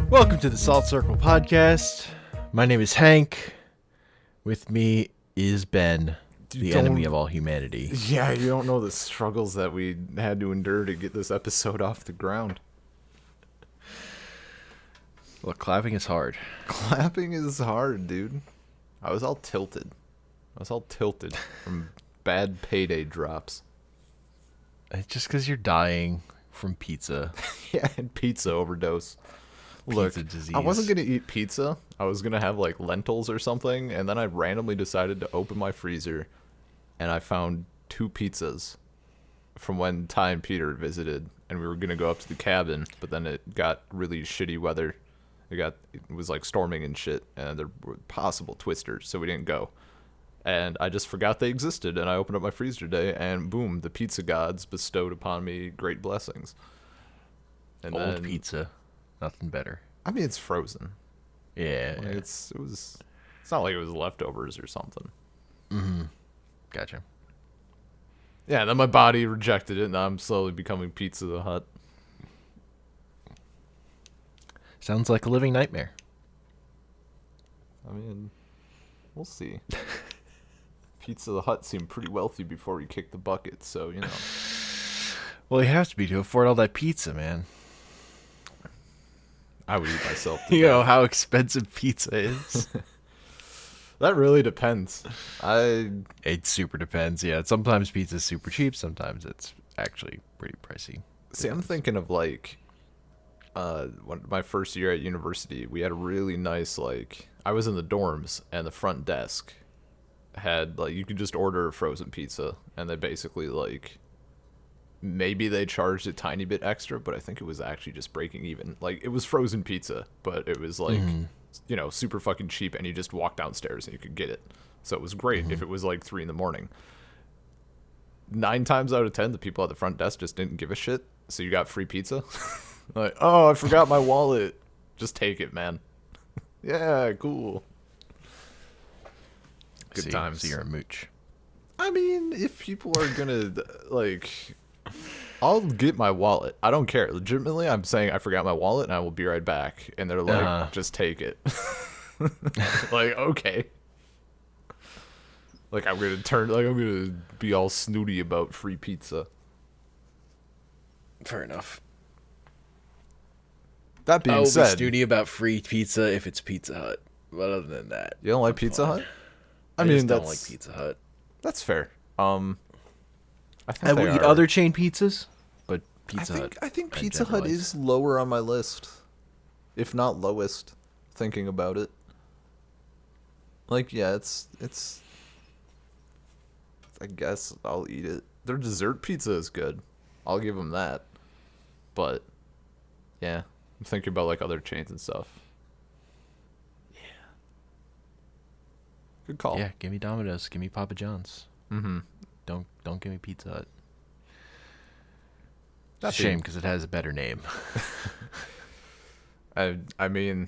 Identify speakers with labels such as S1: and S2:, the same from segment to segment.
S1: Welcome to the Salt Circle Podcast. My name is Hank. With me is Ben, the enemy of all humanity.
S2: Yeah, you don't know the struggles that we had to endure to get this episode off the ground.
S1: Well, clapping is hard.
S2: Clapping is hard, dude. I was all tilted from bad payday drops.
S1: It's just because you're dying from pizza.
S2: Yeah, and pizza overdose. Look,
S1: Pizza disease.
S2: I wasn't going to eat pizza. I was going to have like lentils or something, and then I randomly decided to open my freezer, and I found 2 pizzas from when Ty and Peter visited, and we were going to go up to the cabin, but then it got really shitty weather. It was like storming and shit, and there were possible twisters, so we didn't go. And I just forgot they existed, and I opened up my freezer today, and boom, the pizza gods bestowed upon me great blessings. And
S1: Old pizza. Nothing better.
S2: I mean, it's frozen.
S1: Yeah.
S2: Like, it's not like it was leftovers or something.
S1: Mm-hmm. Gotcha.
S2: Yeah, then my body rejected it, and I'm slowly becoming Pizza the Hut.
S1: Sounds like a living nightmare.
S2: I mean, we'll see. Pizza the Hut seemed pretty wealthy before he kicked the bucket, so, you know.
S1: Well, you have to be to afford all that pizza, man.
S2: I would eat myself to
S1: You
S2: death.
S1: know how expensive pizza is?
S2: That really depends.
S1: It super depends, yeah. Sometimes pizza's super cheap, sometimes it's actually pretty pricey.
S2: See, I'm thinking of, like, my first year at university, we had a really nice, like, I was in the dorms, and the front desk had, like, you could just order frozen pizza, and they basically, like, maybe they charged a tiny bit extra, but I think it was actually just breaking even. Like, it was frozen pizza, but it was, like, you know, super fucking cheap, and you just walk downstairs and you could get it. So it was great if it was, like, 3 a.m. 9 times out of 10, the people at the front desk just didn't give a shit, so you got free pizza. Like, oh, I forgot my wallet. Just take it, man. Yeah, cool. Good times.
S1: So you're a mooch.
S2: I mean, if people are gonna, like, I'll get my wallet. I don't care. Legitimately, I'm saying I forgot my wallet and I will be right back. And they're like, just take it. Like, okay. Like, I'm gonna be all snooty about free pizza.
S1: Fair enough.
S2: That being
S1: I'll be
S2: said,
S1: snooty about free pizza if it's Pizza Hut. But other than that,
S2: you don't like
S1: I'm
S2: Pizza
S1: fine.
S2: Hut?
S1: I
S2: mean,
S1: just don't like Pizza Hut.
S2: That's fair. I think
S1: I will
S2: they
S1: eat
S2: are.
S1: other chain pizzas, but Pizza Hut.
S2: I think
S1: I
S2: Pizza Hut
S1: generalize.
S2: is lower on my list, if not lowest. Thinking about it, like, yeah, it's. I guess I'll eat it. Their dessert pizza is good. I'll give them that. But yeah, I'm thinking about, like, other chains and stuff. Yeah. Good call.
S1: Yeah, give me Domino's, give me Papa John's.
S2: Mm-hmm.
S1: Don't give me Pizza Hut.
S2: That
S1: It's a shame because it has a better name.
S2: I mean,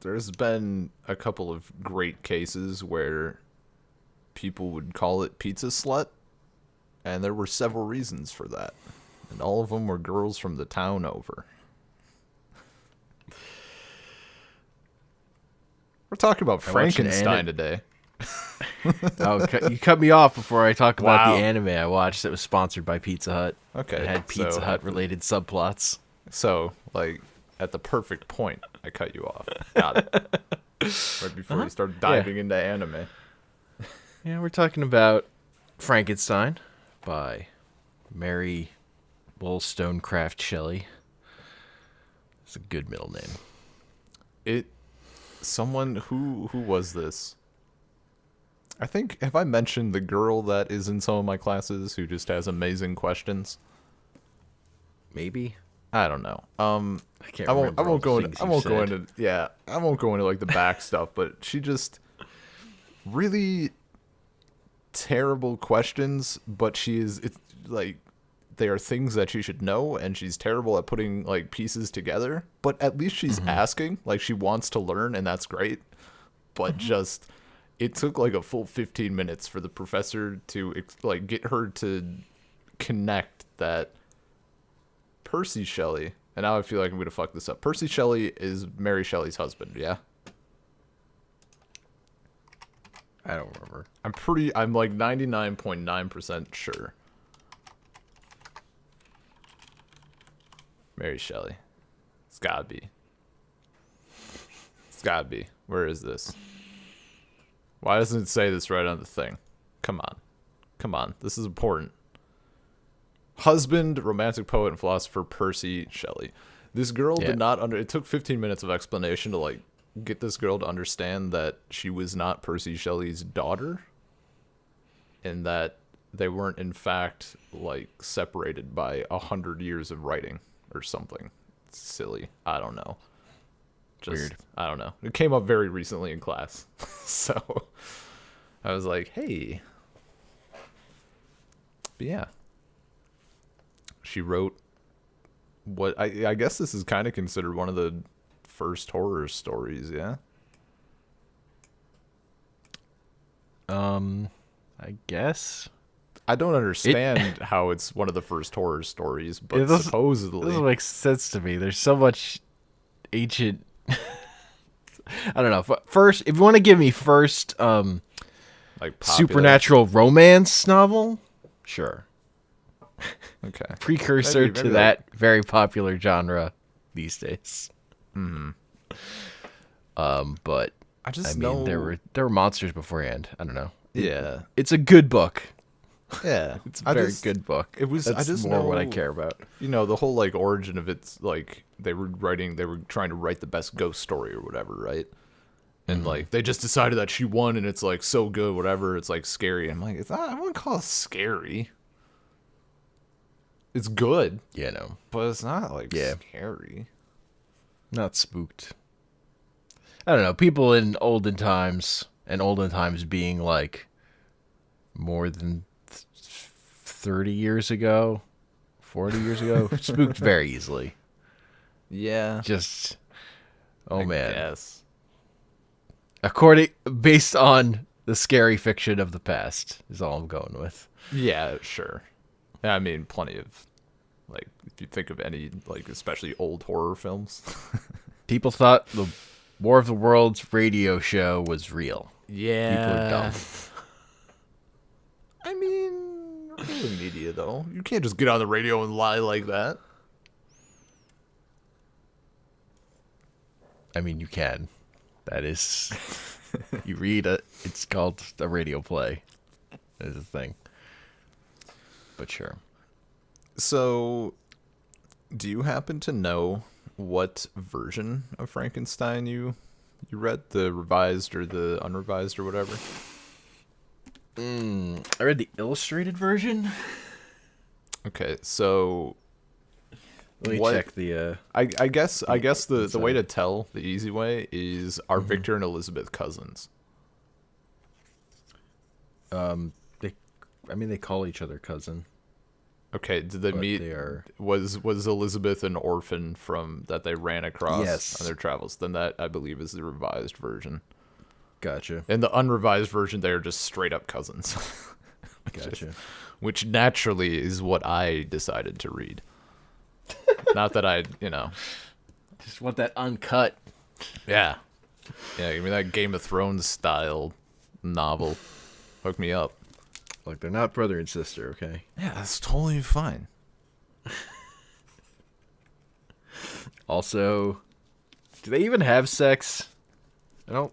S2: there's been a couple of great cases where people would call it Pizza Slut, and there were several reasons for that. And all of them were girls from the town over. We're talking about
S1: I watched an
S2: Frankenstein today.
S1: Oh, you cut me off before I talk about
S2: Wow.
S1: the anime I watched that was sponsored by Pizza Hut.
S2: Okay,
S1: It had Pizza
S2: so-
S1: Hut related subplots.
S2: So, like, at the perfect point, I cut you off. Got it. Right before you started diving into anime.
S1: Yeah, we're talking about Frankenstein by Mary Stonecraft It's a good middle name.
S2: Someone who was this? I think, have I mentioned the girl that is in some of my classes who just has amazing questions?
S1: Maybe.
S2: I don't know.
S1: I can't remember.
S2: I won't go into.
S1: things
S2: I
S1: you
S2: won't go
S1: said.
S2: into. Yeah, I won't go into, like, the back stuff. But she just really terrible questions. But she is. It's like, they are things that she should know, and she's terrible at putting, like, pieces together. But at least she's asking. Like, she wants to learn, and that's great. But just, it took, like, a full 15 minutes for the professor to, like, get her to connect that Percy Shelley And now I feel like I'm gonna fuck this up. Percy Shelley is Mary Shelley's husband, yeah?
S1: I don't remember.
S2: I'm like 99.9% sure. Mary Shelley. It's gotta be. It's gotta be. Where is this? Why doesn't it say this right on the thing? Come on. Come on. This is important. Husband, romantic poet, and philosopher Percy Shelley. This girl did not it took 15 minutes of explanation to like get this girl to understand that she was not Percy Shelley's daughter, and that they weren't in fact like separated by 100 years of writing or something silly. I don't know. Just weird. I don't know. It came up very recently in class. So I was like, hey. But yeah. She wrote what I guess this is kind of considered one of the first horror stories, yeah?
S1: I guess.
S2: I don't understand how it's one of the first horror stories, but supposedly.
S1: It doesn't make sense to me. There's so much ancient... I don't know. First, if you want to give me first
S2: like
S1: supernatural romance novel, sure.
S2: Okay.
S1: Precursor maybe to that very popular genre these days.
S2: Mm-hmm.
S1: But
S2: I just
S1: mean, there were monsters beforehand. I don't know.
S2: Yeah.
S1: It's a good book.
S2: Yeah.
S1: It's a very good book.
S2: That's
S1: I just more what I care about.
S2: You know, the whole like origin of it's like they were trying to write the best ghost story or whatever, right? And like they just decided that she won and it's like so good, whatever, it's like scary. I'm like, it's not, I wouldn't call it scary. It's good.
S1: Yeah, no.
S2: But it's not like scary.
S1: Not spooked. I don't know. People in olden times being like more than 30 years ago, 40 years ago, spooked very easily.
S2: Yeah.
S1: Just,
S2: I
S1: man.
S2: Guess.
S1: Based on the scary fiction of the past is all I'm going with.
S2: Yeah, sure. I mean, plenty of, like, if you think of any, like, especially old horror films.
S1: People thought the War of the Worlds radio show was real.
S2: Yeah.
S1: People are dumb.
S2: I mean, really media, though. You can't just get on the radio and lie like that.
S1: I mean, you can. That is... you read it. It's called a radio play. That is a thing. But sure.
S2: So, do you happen to know what version of Frankenstein you read? The revised or the unrevised or whatever?
S1: I read the illustrated version.
S2: Okay, so...
S1: Let me check the...
S2: I guess the way to tell, the easy way, is are Victor and Elizabeth cousins?
S1: They call each other cousin.
S2: Okay, did they meet? Was Elizabeth an orphan from that they ran across on their travels? Then that, I believe, is the revised version.
S1: Gotcha.
S2: In the unrevised version, they are just straight up cousins.
S1: Gotcha.
S2: Which naturally is what I decided to read. Not that I,
S1: just want that uncut.
S2: Yeah. Yeah, give me that Game of Thrones style novel. Hook me up.
S1: Like, they're not brother and sister, okay?
S2: Yeah, that's totally fine.
S1: Also, do they even have sex? I don't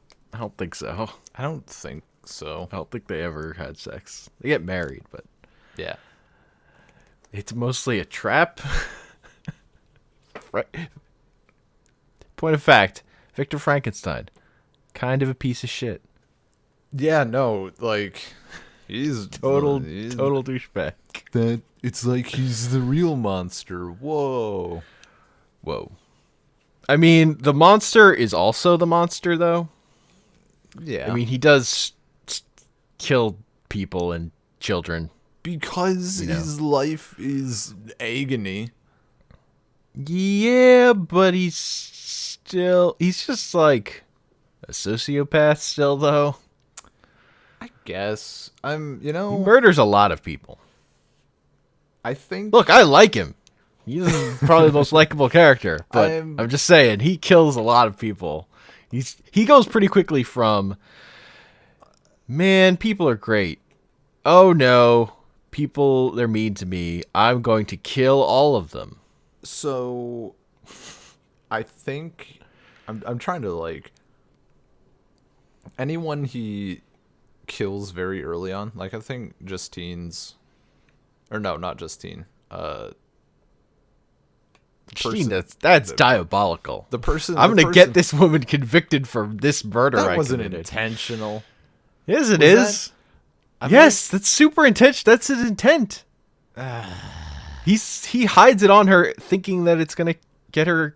S1: think so.
S2: I don't think so.
S1: I don't think they ever had sex. They get married, but
S2: yeah.
S1: It's mostly a trap. Right. Point of fact, Victor Frankenstein, kind of a piece of shit.
S2: Yeah, no, like he's
S1: total douchebag.
S2: That it's like he's the real monster. Whoa.
S1: I mean, the monster is also the monster, though.
S2: Yeah.
S1: I mean, he does kill people and children
S2: because his life is agony.
S1: Yeah, but he's just like a sociopath still, though.
S2: I guess.
S1: He murders a lot of people.
S2: I think...
S1: Look, I like him. He's probably the most likable character, but I'm just saying he kills a lot of people. He goes pretty quickly from, man, people are great. Oh no, people, they're mean to me. I'm going to kill all of them.
S2: So I think I'm trying to like anyone he kills very early on. Like I think Justine's, or no, not Justine.
S1: Gene, that's diabolical.
S2: The person
S1: I'm gonna get this woman convicted for this murder.
S2: That
S1: I
S2: wasn't
S1: committed.
S2: intentional.
S1: Yes, it is. Yes, that's super intentional. That's his intent. He hides it on her, thinking that it's gonna get her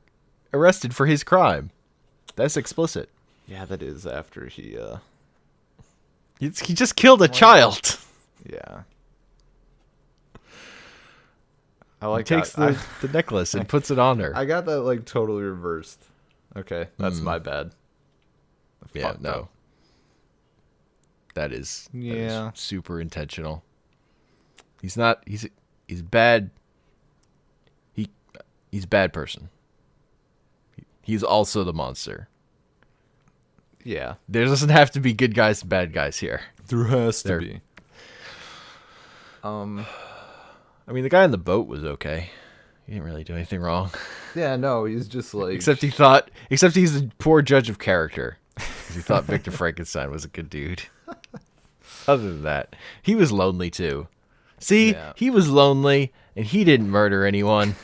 S1: arrested for his crime. That's explicit.
S2: Yeah, that is after he
S1: just killed a child.
S2: Yeah. I like
S1: he takes
S2: that.
S1: the necklace and puts it on her.
S2: I got that like totally reversed. Okay, that's my bad.
S1: Yeah, no. That is super intentional. He's not. He's bad. He's a bad person. He's also the monster.
S2: Yeah.
S1: There doesn't have to be good guys and bad guys here.
S2: There has to be.
S1: I mean, the guy on the boat was okay. He didn't really do anything wrong.
S2: Yeah, no, he's just like...
S1: Except he's a poor judge of character. Because he thought Victor Frankenstein was a good dude. Other than that, he was lonely too. See, he was lonely, and he didn't murder anyone.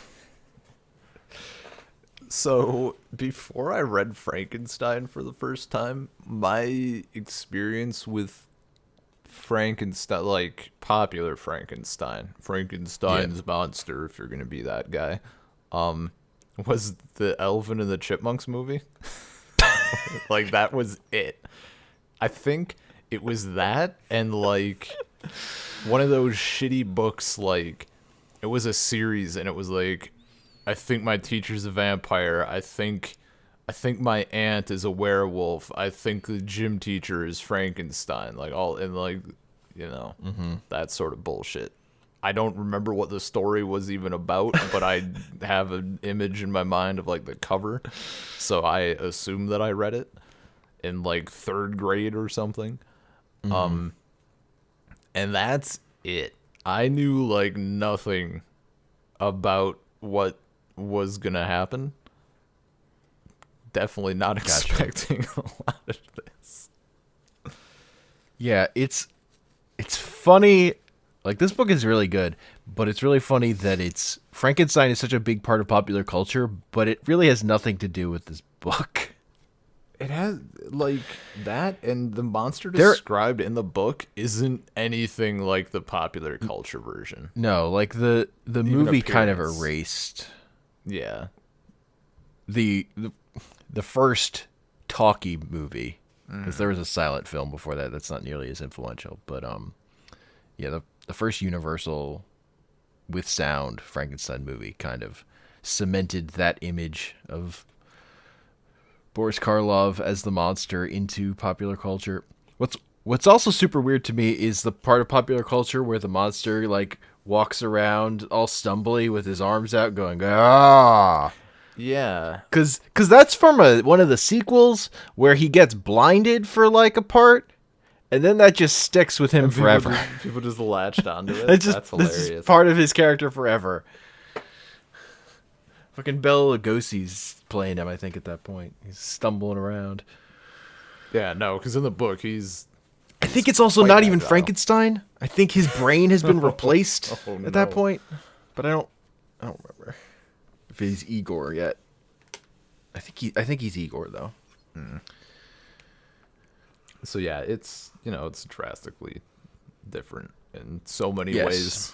S2: So, before I read Frankenstein for the first time, my experience with Frankenstein, like popular Frankenstein's monster, if you're gonna be that guy, was the Alvin and the Chipmunks movie. Like that was it. I think it was that, and like one of those shitty books. Like it was a series, and it was like, I think my teacher's a vampire. I think my aunt is a werewolf. I think the gym teacher is Frankenstein. Like all and like, you know, that sort of bullshit. I don't remember what the story was even about, but I have an image in my mind of like the cover. So I assume that I read it in like 3rd grade or something. And that's it. I knew like nothing about what was gonna happen. Definitely not expecting a lot of this.
S1: Yeah, it's funny. Like, this book is really good, but it's really funny that Frankenstein is such a big part of popular culture, but it really has nothing to do with this book.
S2: It has, like, that, and the monster described in the book isn't anything like the popular culture version.
S1: No, like, the movie kind of erased.
S2: Yeah.
S1: The first talkie movie, because there was a silent film before that that's not nearly as influential, but, yeah, the first Universal with sound Frankenstein movie kind of cemented that image of Boris Karloff as the monster into popular culture. What's also super weird to me is the part of popular culture where the monster like walks around all stumbly with his arms out going, ah.
S2: Yeah.
S1: Cause that's from one of the sequels where he gets blinded for like a part. And then that just sticks with him forever.
S2: People just latched onto it.
S1: That's hilarious. This is part of his character forever. Fucking Bela Lugosi's playing him, I think, at that point. He's stumbling around.
S2: Yeah, no, because in the book,
S1: I think it's also not even Frankenstein. I think his brain has been replaced at that point. But I don't remember if he's Igor yet. I think he's Igor, though.
S2: So yeah, it's drastically different in so many ways.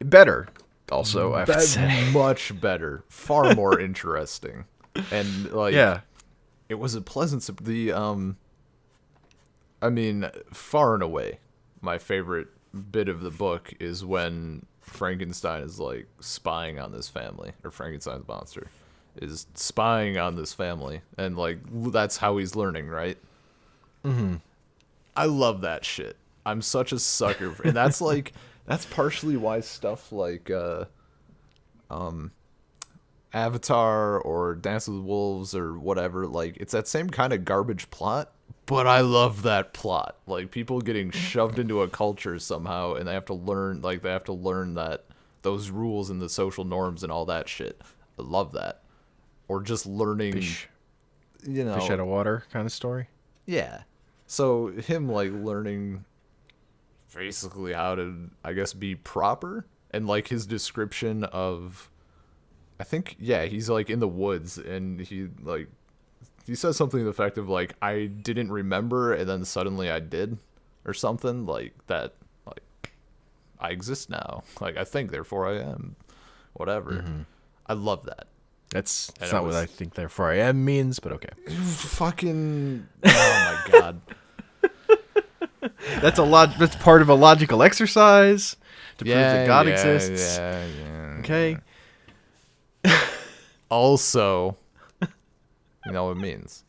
S1: Better, also, I have to say.
S2: Much better. Far more interesting. And like it was a pleasant I mean, far and away, my favorite bit of the book is when Frankenstein is like spying on this family, or Frankenstein's monster is spying on this family, and like that's how he's learning, right? I love that shit. I'm such a sucker for, and that's like that's partially why stuff like Avatar or Dance with Wolves or whatever, like it's that same kind of garbage plot, but I love that plot. Like people getting shoved into a culture somehow and they have to learn that those rules and the social norms and all that shit. I love that. Or just learning,
S1: Fish,
S2: you
S1: fish out
S2: know,
S1: of water kind of story.
S2: yeah. So him like learning basically how to, I guess, be proper, and like his description of, I think, yeah, he's like in the woods and he says something to the effect of like, I didn't remember and then suddenly I did, or something like that. Like I exist now. Like I think, therefore I am. Whatever. I love that.
S1: That's
S2: And it
S1: not what
S2: was
S1: I think therefore I am means, but okay.
S2: fucking. Oh my god.
S1: That's part of a logical exercise to prove
S2: Yeah,
S1: that God
S2: yeah,
S1: exists.
S2: yeah.
S1: Okay.
S2: Also, you know what it means.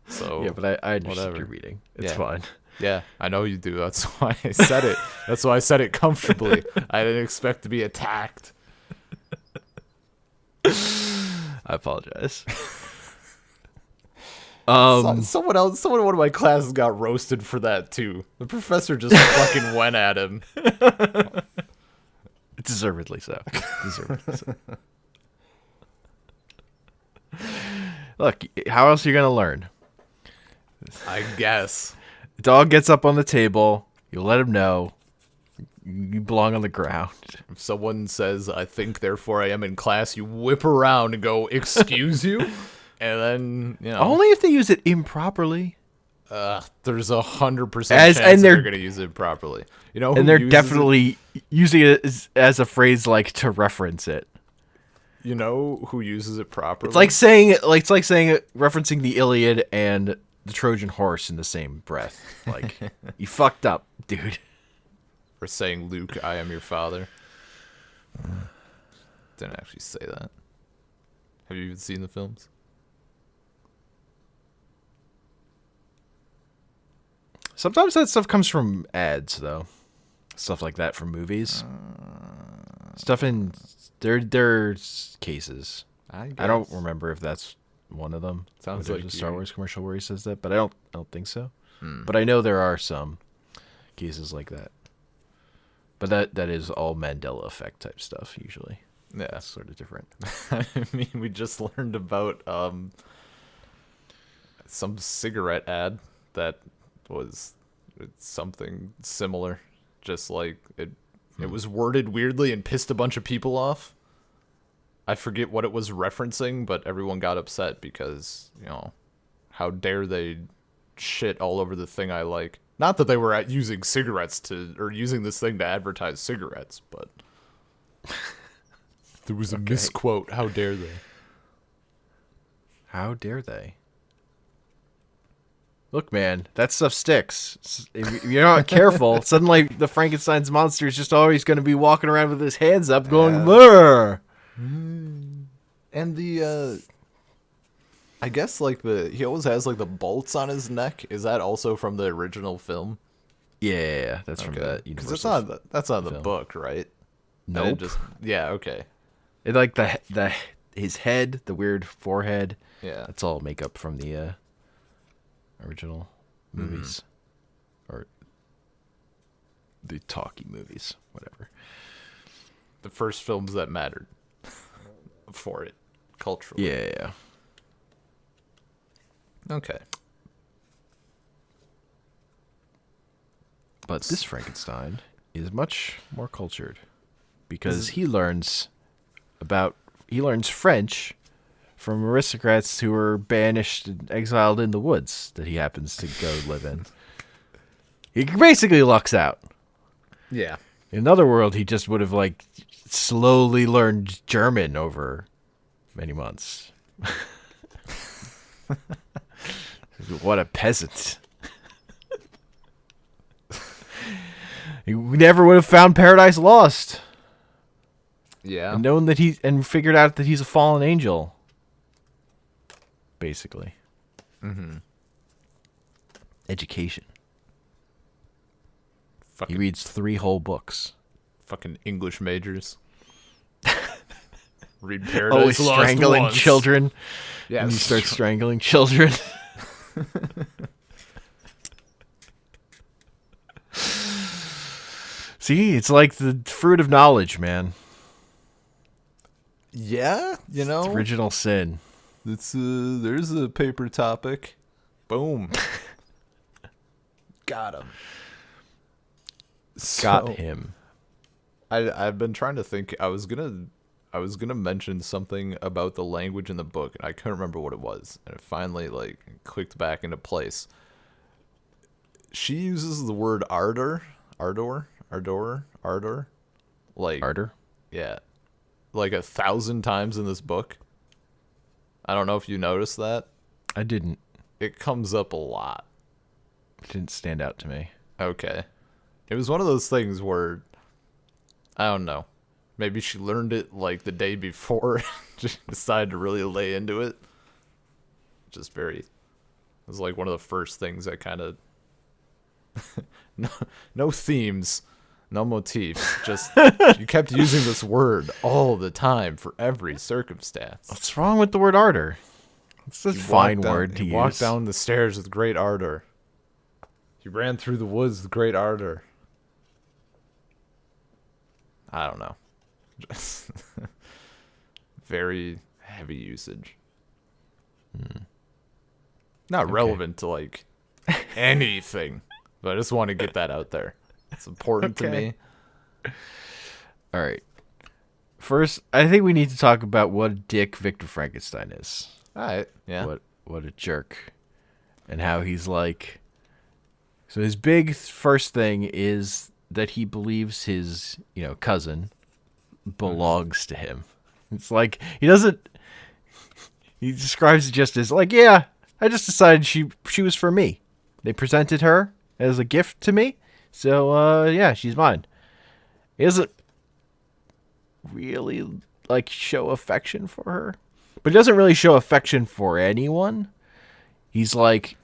S2: So
S1: Yeah, but I understood
S2: whatever.
S1: your reading. It's
S2: Yeah.
S1: fine.
S2: Yeah, I know you do. That's why I said it. That's why I said it comfortably. I didn't expect to be attacked.
S1: I apologize.
S2: Someone else, someone in one of my classes got roasted for that too. The professor just fucking went at him.
S1: Deservedly so. Deservedly so. Look, how else are you gonna learn?
S2: I guess.
S1: The dog gets up on the table. You let him know. You belong on the ground.
S2: If someone says, I think, therefore I am in class, you whip around and go, excuse you? And then, you know.
S1: Only if they use it improperly.
S2: There's 100%
S1: As-
S2: chance
S1: and
S2: that
S1: they're-
S2: they're going to use it properly. You know who
S1: And they're
S2: uses
S1: definitely using it as a phrase like to reference it.
S2: it? You know who uses it properly?
S1: It's like saying referencing the Iliad and the Trojan horse in the same breath. Like, you fucked up, dude.
S2: Or saying, Luke, I am your father. Didn't actually say that. Have you even seen the films?
S1: Sometimes that stuff comes from ads, though. Stuff like that from movies. Stuff in there's cases. I don't
S2: guess.
S1: remember if that's one of them.
S2: Sounds
S1: Where there's
S2: like
S1: a Star
S2: you-
S1: Wars commercial where he says that, but I don't think so. But I know there are some cases like that. But that is all Mandela effect type stuff usually.
S2: Yeah.
S1: That's sort of different.
S2: I mean, we just learned about some cigarette ad that was something similar. Just like it was worded weirdly and pissed a bunch of people off. I forget what it was referencing, but everyone got upset because, you know, how dare they shit all over the thing I like. Not that they were using cigarettes or using this thing to advertise cigarettes, but there was a misquote. How dare they?
S1: How dare they? Look, man, that stuff sticks. If you're not careful, suddenly the Frankenstein's monster is just always going to be walking around with his hands up going, "Brr."
S2: And the I guess like he always has like the bolts on his neck. Is that also from the original film?
S1: Yeah, that's from that
S2: Because
S1: Universal.
S2: that's not the
S1: film.
S2: book, right?
S1: Nope.
S2: Yeah, okay.
S1: It like the his head, the weird forehead.
S2: Yeah.
S1: That's all makeup from the original movies, or the talkie movies, whatever.
S2: The first films that mattered for it culturally.
S1: Yeah.
S2: Okay.
S1: But this Frankenstein is much more cultured because he learns French from aristocrats who were banished and exiled in the woods that he happens to go live in. He basically lucks out.
S2: Yeah.
S1: In another world, he just would have like slowly learned German over many months. What a peasant. He never would have found Paradise Lost.
S2: Yeah.
S1: And known that and figured out that he's a fallen angel. Basically. Education. He
S2: Fucking
S1: reads 3 whole books.
S2: English majors. Read Paradise
S1: Always
S2: Lost
S1: strangling
S2: once.
S1: children.
S2: Yeah,
S1: And you start strangling children. See, it's like the fruit of knowledge, man.
S2: Yeah, you
S1: It's
S2: know,
S1: original sin.
S2: it's there's a paper topic. Boom. Got him.
S1: Got him.
S2: I've been trying to think. I was gonna mention something about the language in the book, and I couldn't remember what it was, and it finally like clicked back into place. She uses the word ardor, like
S1: Ardor?
S2: yeah, like 1,000 times in this book. I don't know if you noticed that.
S1: I didn't.
S2: It comes up a lot.
S1: It didn't stand out to me.
S2: Okay. It was one of those things where, I don't know, maybe she learned it like the day before, just decided to really lay into it. Just it was like one of the first things that kind of, no themes, no motifs, just, you kept using this word all the time for every circumstance.
S1: What's wrong with the word ardor? It's a fine word to
S2: He
S1: use.
S2: walked down the stairs with great ardor. He ran through the woods with great ardor. I don't know. Just very heavy usage. Not relevant to like anything, but I just want to get that out there. It's important to me.
S1: All right. First, I think we need to talk about what a dick Victor Frankenstein is.
S2: All right. Yeah.
S1: What a jerk. And how he's like... So his big first thing is that he believes his, cousin belongs to him. It's like, he doesn't... He describes it just as like, yeah, I just decided she was for me. They presented her as a gift to me. So, yeah, she's mine. He doesn't really, show affection for her. But he doesn't really show affection for anyone. He's like,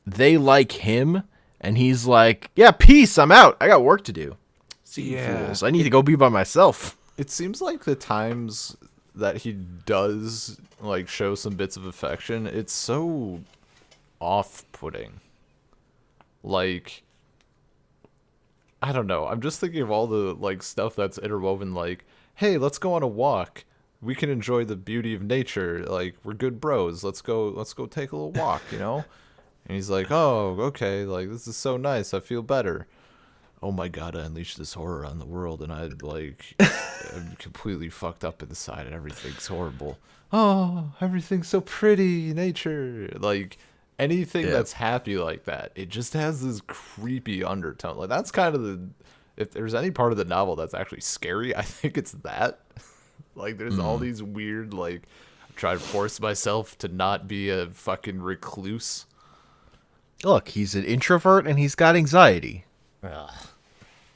S1: they like him, and he's like, yeah, peace, I'm out. I got work to do. See you fools. I need to go be by myself.
S2: It seems like the times that he does like show some bits of affection, it's so off-putting. Like, I don't know. I'm just thinking of all the like stuff that's interwoven. Like, hey, let's go on a walk. We can enjoy the beauty of nature. Like, we're good bros. Let's go take a little walk. And he's like, oh, okay. Like, this is so nice. I feel better. Oh my god, I unleashed this horror on the world, and I'm completely fucked up inside, and everything's horrible. Oh, everything's so pretty, nature. Like, anything that's happy like that, it just has this creepy undertone. Like, that's kind of if there's any part of the novel that's actually scary, I think it's that. Like, there's all these weird, like, I'm trying to force myself to not be a fucking recluse.
S1: Look, he's an introvert, and he's got anxiety.
S2: Ugh.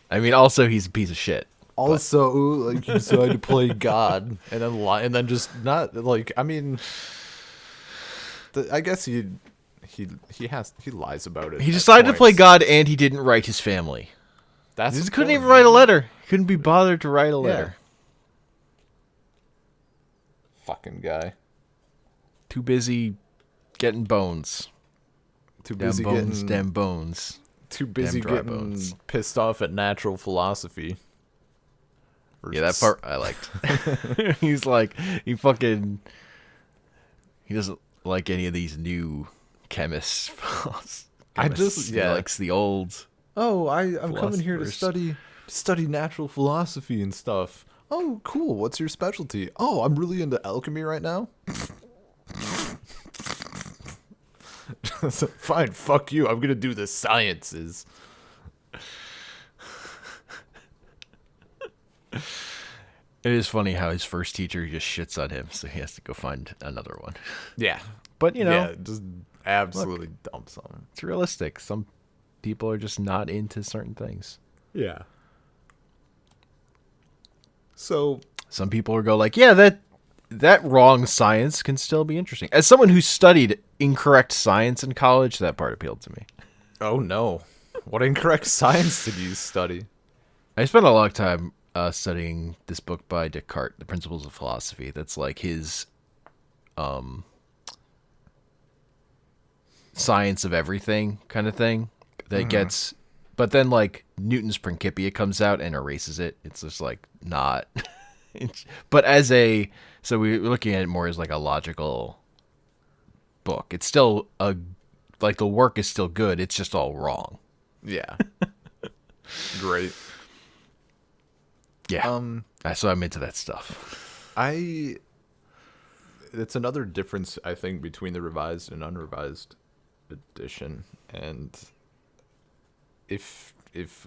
S1: I mean, also, he's a piece of shit.
S2: Also, like, he decided to play God, and then lie, and then just not like. I mean, I guess he lies about it.
S1: He decided to play God, and he didn't write his family.
S2: He
S1: couldn't even write a letter. He couldn't be bothered to write a letter.
S2: Fucking guy.
S1: Too busy getting bones.
S2: Too busy
S1: Damn bones.
S2: Too busy getting pissed off at natural philosophy.
S1: Yeah, that part I liked. He's like, he doesn't like any of these new chemists. He likes the old.
S2: Oh, I'm coming here to study natural philosophy and stuff. Oh, cool. What's your specialty? Oh, I'm really into alchemy right now. Fine, fuck you. I'm gonna do the sciences.
S1: It is funny how his first teacher just shits on him, so he has to go find another one.
S2: Yeah.
S1: But,
S2: just absolutely dumps on him.
S1: It's realistic. Some people are just not into certain things.
S2: Yeah. So
S1: some people will go like, yeah, that wrong science can still be interesting. As someone who studied incorrect science in college, that part appealed to me.
S2: Oh no. What incorrect science did you study?
S1: I spent a long time studying this book by Descartes, The Principles of Philosophy. That's like his um, science of everything kind of thing. That gets, but then like Newton's Principia comes out and erases it. It's just like not. But as a, so we're looking at it more as like a logical book. It's still a, like the work is still good. It's just all wrong.
S2: Yeah. Great.
S1: Yeah. So I'm into that stuff.
S2: It's another difference I think between the revised and unrevised edition. And if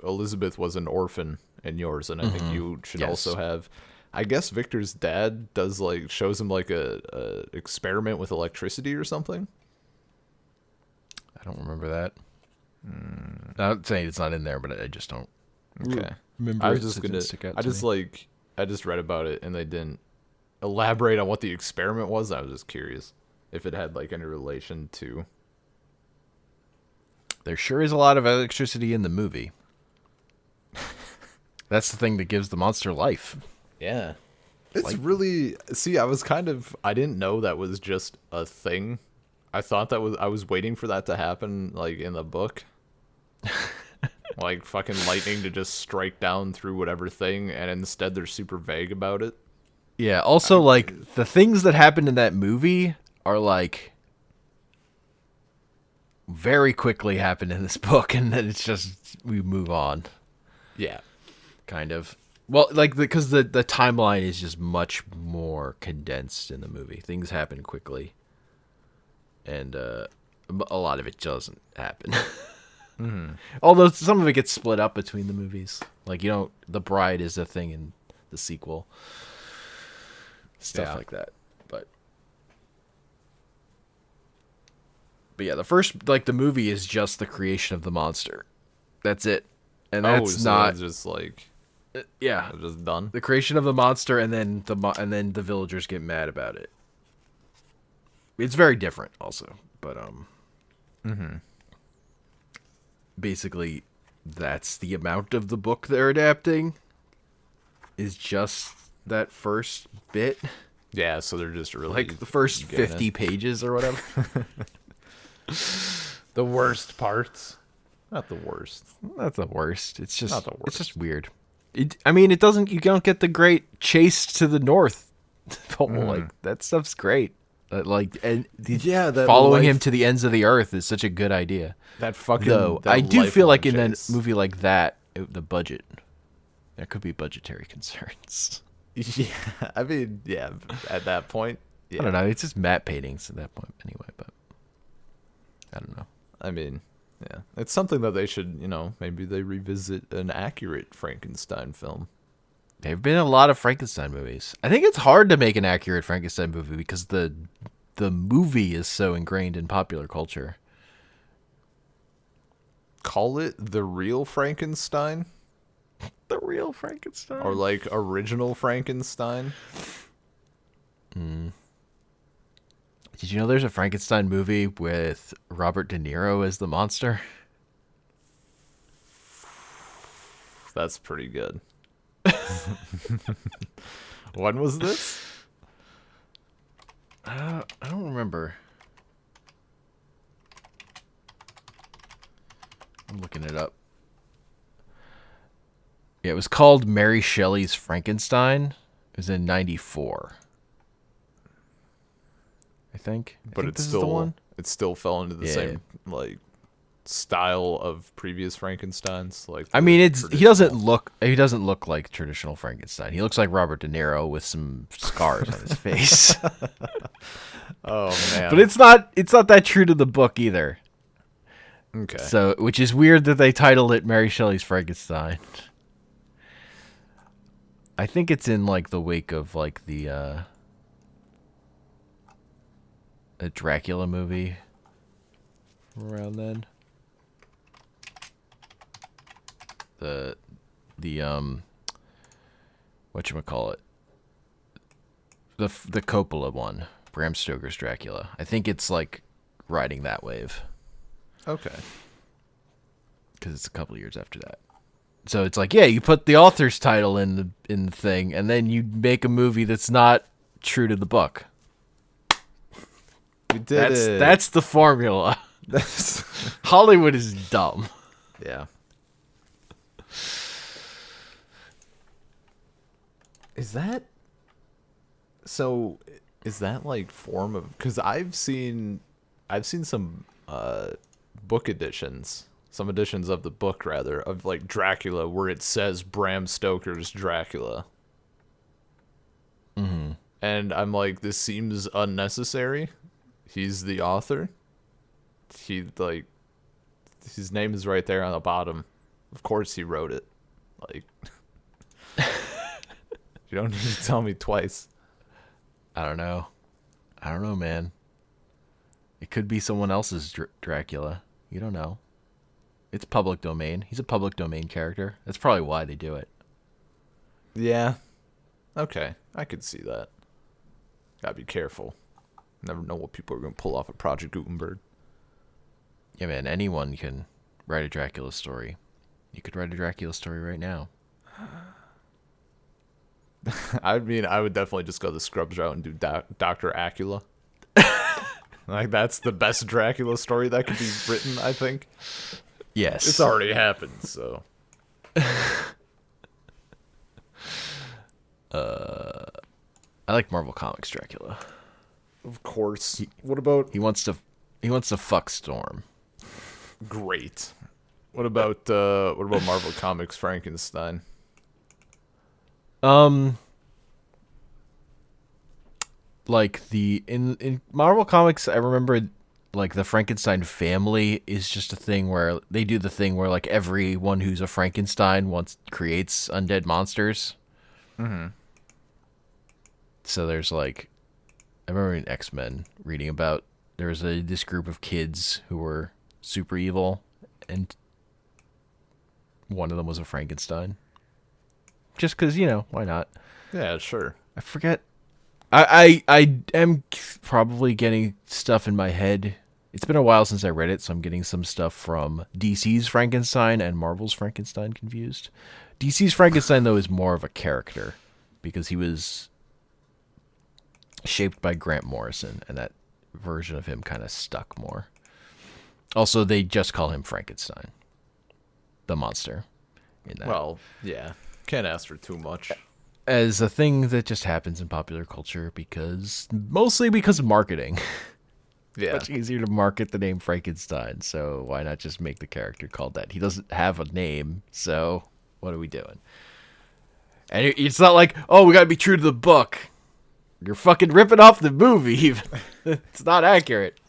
S2: Elizabeth was an orphan in yours, and I think you should
S1: Yes.
S2: also have, I guess Victor's dad does like shows him like a experiment with electricity or something.
S1: I don't remember that. I'm not saying it's not in there, but I just don't
S2: Okay.
S1: remember.
S2: I was
S1: it,
S2: just
S1: so it
S2: gonna.
S1: didn't stick out
S2: I
S1: to
S2: just
S1: me.
S2: like. I just read about it and they didn't elaborate on what the experiment was. I was just curious if it had like any relation to.
S1: There sure is a lot of electricity in the movie. That's the thing that gives the monster life.
S2: Yeah. It's really. See, I was kind of. I didn't know that was just a thing. I thought that was. I was waiting for that to happen, like in the book. Like fucking lightning to just strike down through whatever thing, and instead they're super vague about it.
S1: Yeah, also like the things that happened in that movie are like very quickly happen in this book, and then it's just we move on,
S2: Yeah.
S1: kind of. Well, like because the timeline is just much more condensed in the movie. Things happen quickly, and a lot of it doesn't happen. Although some of it gets split up between the movies. Like the bride is a thing in the sequel, stuff
S2: Yeah.
S1: like that. But yeah, the first like the movie is just the creation of the monster. That's it, and that's
S2: so
S1: not
S2: it's just like
S1: yeah.
S2: just done.
S1: The creation of the monster, and then the villagers get mad about it. It's very different, also, but basically, that's the amount of the book they're adapting. Is just that first bit,
S2: Yeah, so they're just really
S1: like the first
S2: getting
S1: 50
S2: it.
S1: pages or whatever.
S2: The worst parts. Not the worst.
S1: That's the worst. It's just
S2: Not the
S1: it's just
S2: worst.
S1: weird. I mean, it doesn't. You don't get the great chase to the north. Like that stuff's great. And
S2: Yeah, that
S1: following
S2: life-
S1: him to the ends of the earth is such a good idea.
S2: That fucking.
S1: Though
S2: that
S1: I do
S2: lifelong
S1: feel like in a
S2: chase.
S1: movie like that, the budget there could be budgetary concerns.
S2: Yeah, I mean, yeah. At that point, yeah.
S1: I don't know. It's just matte paintings at that point, anyway. But I don't know.
S2: I mean, yeah. It's something that they should, maybe they revisit an accurate Frankenstein film.
S1: There have been a lot of Frankenstein movies. I think it's hard to make an accurate Frankenstein movie because the movie is so ingrained in popular culture.
S2: Call it the real Frankenstein
S1: The real Frankenstein.
S2: or like original Frankenstein.
S1: Did you know there's a Frankenstein movie with Robert De Niro as the monster?
S2: That's pretty good. When was this?
S1: I don't remember. I'm looking it up. Yeah, it was called Mary Shelley's Frankenstein. It was in '94, I think.
S2: But
S1: think
S2: it's
S1: this is
S2: still
S1: the one.
S2: it still fell into the
S1: Yeah.
S2: same like style of previous Frankensteins. Like
S1: I
S2: the
S1: mean, he doesn't
S2: traditional-
S1: look like traditional Frankenstein. He looks like Robert De Niro with some scars on his face.
S2: Oh man.
S1: But it's not that true to the book either.
S2: okay.
S1: So, which is weird that they titled it Mary Shelley's Frankenstein. I think it's in like the wake of like the a Dracula movie from around then. The whatchamacallit? The Coppola one, Bram Stoker's Dracula. I think it's like riding that wave
S2: Okay.
S1: because it's a couple years after that. So it's like, yeah, you put the author's title in the thing, and then you make a movie that's not true to the book.
S2: We did it.
S1: That's the formula. Hollywood is dumb.
S2: Yeah. Is that so? Is that like form of? Because I've seen some book editions, some editions of the book rather of like Dracula where it says Bram Stoker's Dracula.
S1: Mm-hmm.
S2: And I'm like, this seems unnecessary. He's the author. He like his name is right there on the bottom. Of course he wrote it. Like you don't need to tell me twice.
S1: I don't know, man. It could be someone else's Dracula. You don't know. It's public domain. He's a public domain character. That's probably why they do it.
S2: Yeah. Okay, I could see that. Gotta be careful. Never know what people are gonna pull off at Project Gutenberg.
S1: Yeah, man. Anyone can write a Dracula story. You could write a Dracula story right now.
S2: I mean, I would definitely just go the Scrubs route and do Dr. Acula. Like, that's the best Dracula story that could be written, I think.
S1: Yes.
S2: It's already happened, so.
S1: I like Marvel Comics Dracula.
S2: Of course. What about...
S1: He wants to fuck Storm.
S2: Great. What about Marvel Comics Frankenstein?
S1: Like in Marvel Comics, I remember like the Frankenstein family is just a thing where they do the thing where like everyone who's a Frankenstein creates undead monsters.
S2: Mm-hmm.
S1: So there's like, I remember in X-Men reading about there's this group of kids who were super evil, and one of them was a Frankenstein. Just because, why not?
S2: Yeah, sure.
S1: I forget. I am probably getting stuff in my head. It's been a while since I read it, so I'm getting some stuff from DC's Frankenstein and Marvel's Frankenstein confused. DC's Frankenstein, though, is more of a character because he was shaped by Grant Morrison, and that version of him kind of stuck more. Also, they just call him Frankenstein, the monster. In that.
S2: Well, yeah. Can't ask for too much.
S1: As a thing that just happens in popular culture mostly because of marketing.
S2: Yeah.
S1: Much easier to market the name Frankenstein, so why not just make the character called that? He doesn't have a name, so what are we doing? And it's not like, oh, we gotta be true to the book. You're fucking ripping off the movie. It's not accurate.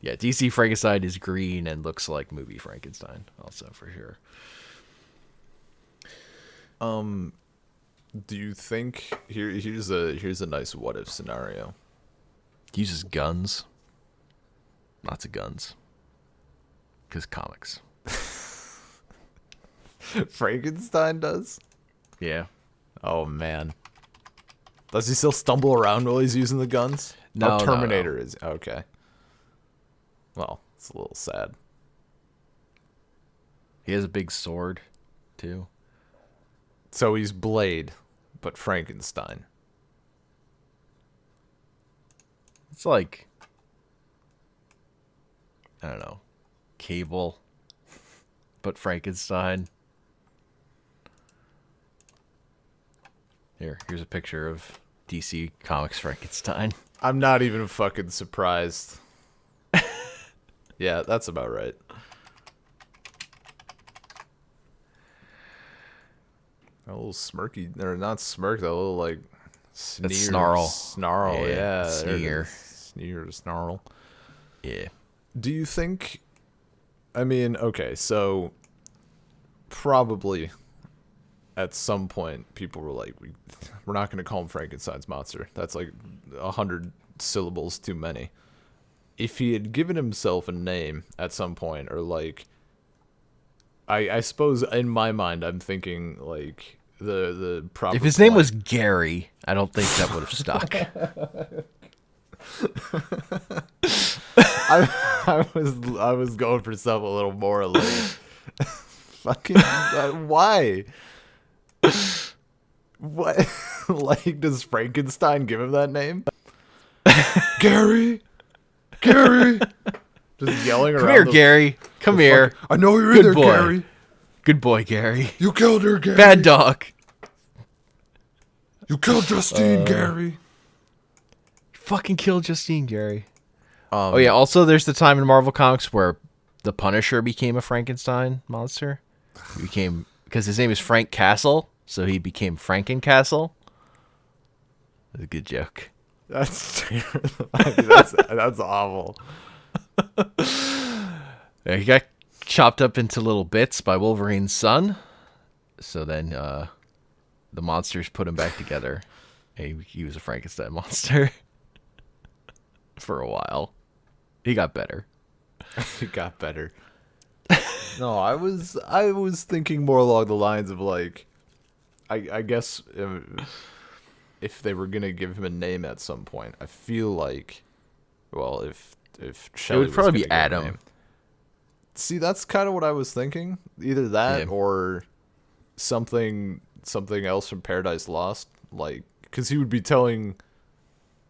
S1: Yeah, DC Frankenstein is green and looks like movie Frankenstein, also, for sure.
S2: Do you think here's a nice what if scenario?
S1: He uses guns. Lots of guns. Because comics.
S2: Frankenstein does?
S1: Yeah.
S2: Oh man. Does he still stumble around while he's using the guns?
S1: No,
S2: Terminator
S1: no.
S2: is okay. Well, it's a little sad.
S1: He has a big sword, too.
S2: So he's Blade, but Frankenstein.
S1: It's like, I don't know, Cable, but Frankenstein. Here's a picture of DC Comics Frankenstein.
S2: I'm not even fucking surprised. Yeah, that's about right. A little smirky, or not smirk, though, a little like sneer.
S1: That's snarl.
S2: Snarl, yeah.
S1: Sneer.
S2: Sneer to snarl.
S1: Yeah.
S2: Do you think, I mean, okay, so probably at some point people were like, we're not going to call him Frankenstein's monster. That's like 100 syllables too many. If he had given himself a name at some point, or like, I suppose in my mind I'm thinking like the proper.
S1: If his name was Gary, I don't think that would have stuck.
S2: I was going for something a little more like Fucking why? What? Like, does Frankenstein give him that name? Gary, Gary, just yelling around.
S1: Come here, Gary. Come here.
S2: I know you're in
S1: Good
S2: there,
S1: boy.
S2: Gary.
S1: Good boy, Gary.
S2: You killed her, Gary.
S1: Bad dog.
S2: You killed Justine, Gary.
S1: Fucking kill Justine, Gary. Oh yeah. Also, there's the time in Marvel Comics where the Punisher became a Frankenstein monster. He became because his name is Frank Castle, so he became Frankencastle. That's a good joke.
S2: That's terrible. That's awful.
S1: Yeah, he got chopped up into little bits by Wolverine's son. So then the monsters put him back together. And he was a Frankenstein monster for a while. He got better.
S2: He got better. No, I was thinking more along the lines of like, I guess if they were gonna give him a name at some point, I feel like, well, if Shelly
S1: It would probably be Adam.
S2: See, that's kind of what I was thinking. Either that or something else from Paradise Lost, like, because he would be telling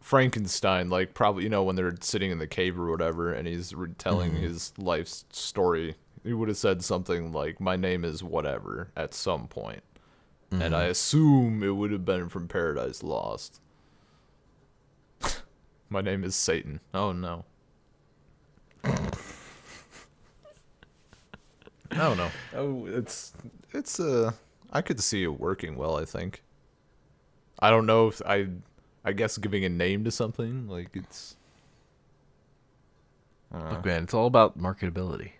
S2: Frankenstein, like, probably, when they're sitting in the cave or whatever, and he's retelling his life's story. He would have said something like, "My name is whatever" at some point. And I assume it would have been from Paradise Lost. My name is Satan. Oh no. I don't know. Oh, it's I could see it working well, I think. I don't know if I guess giving a name to something, like, it's
S1: Look, man, it's all about marketability.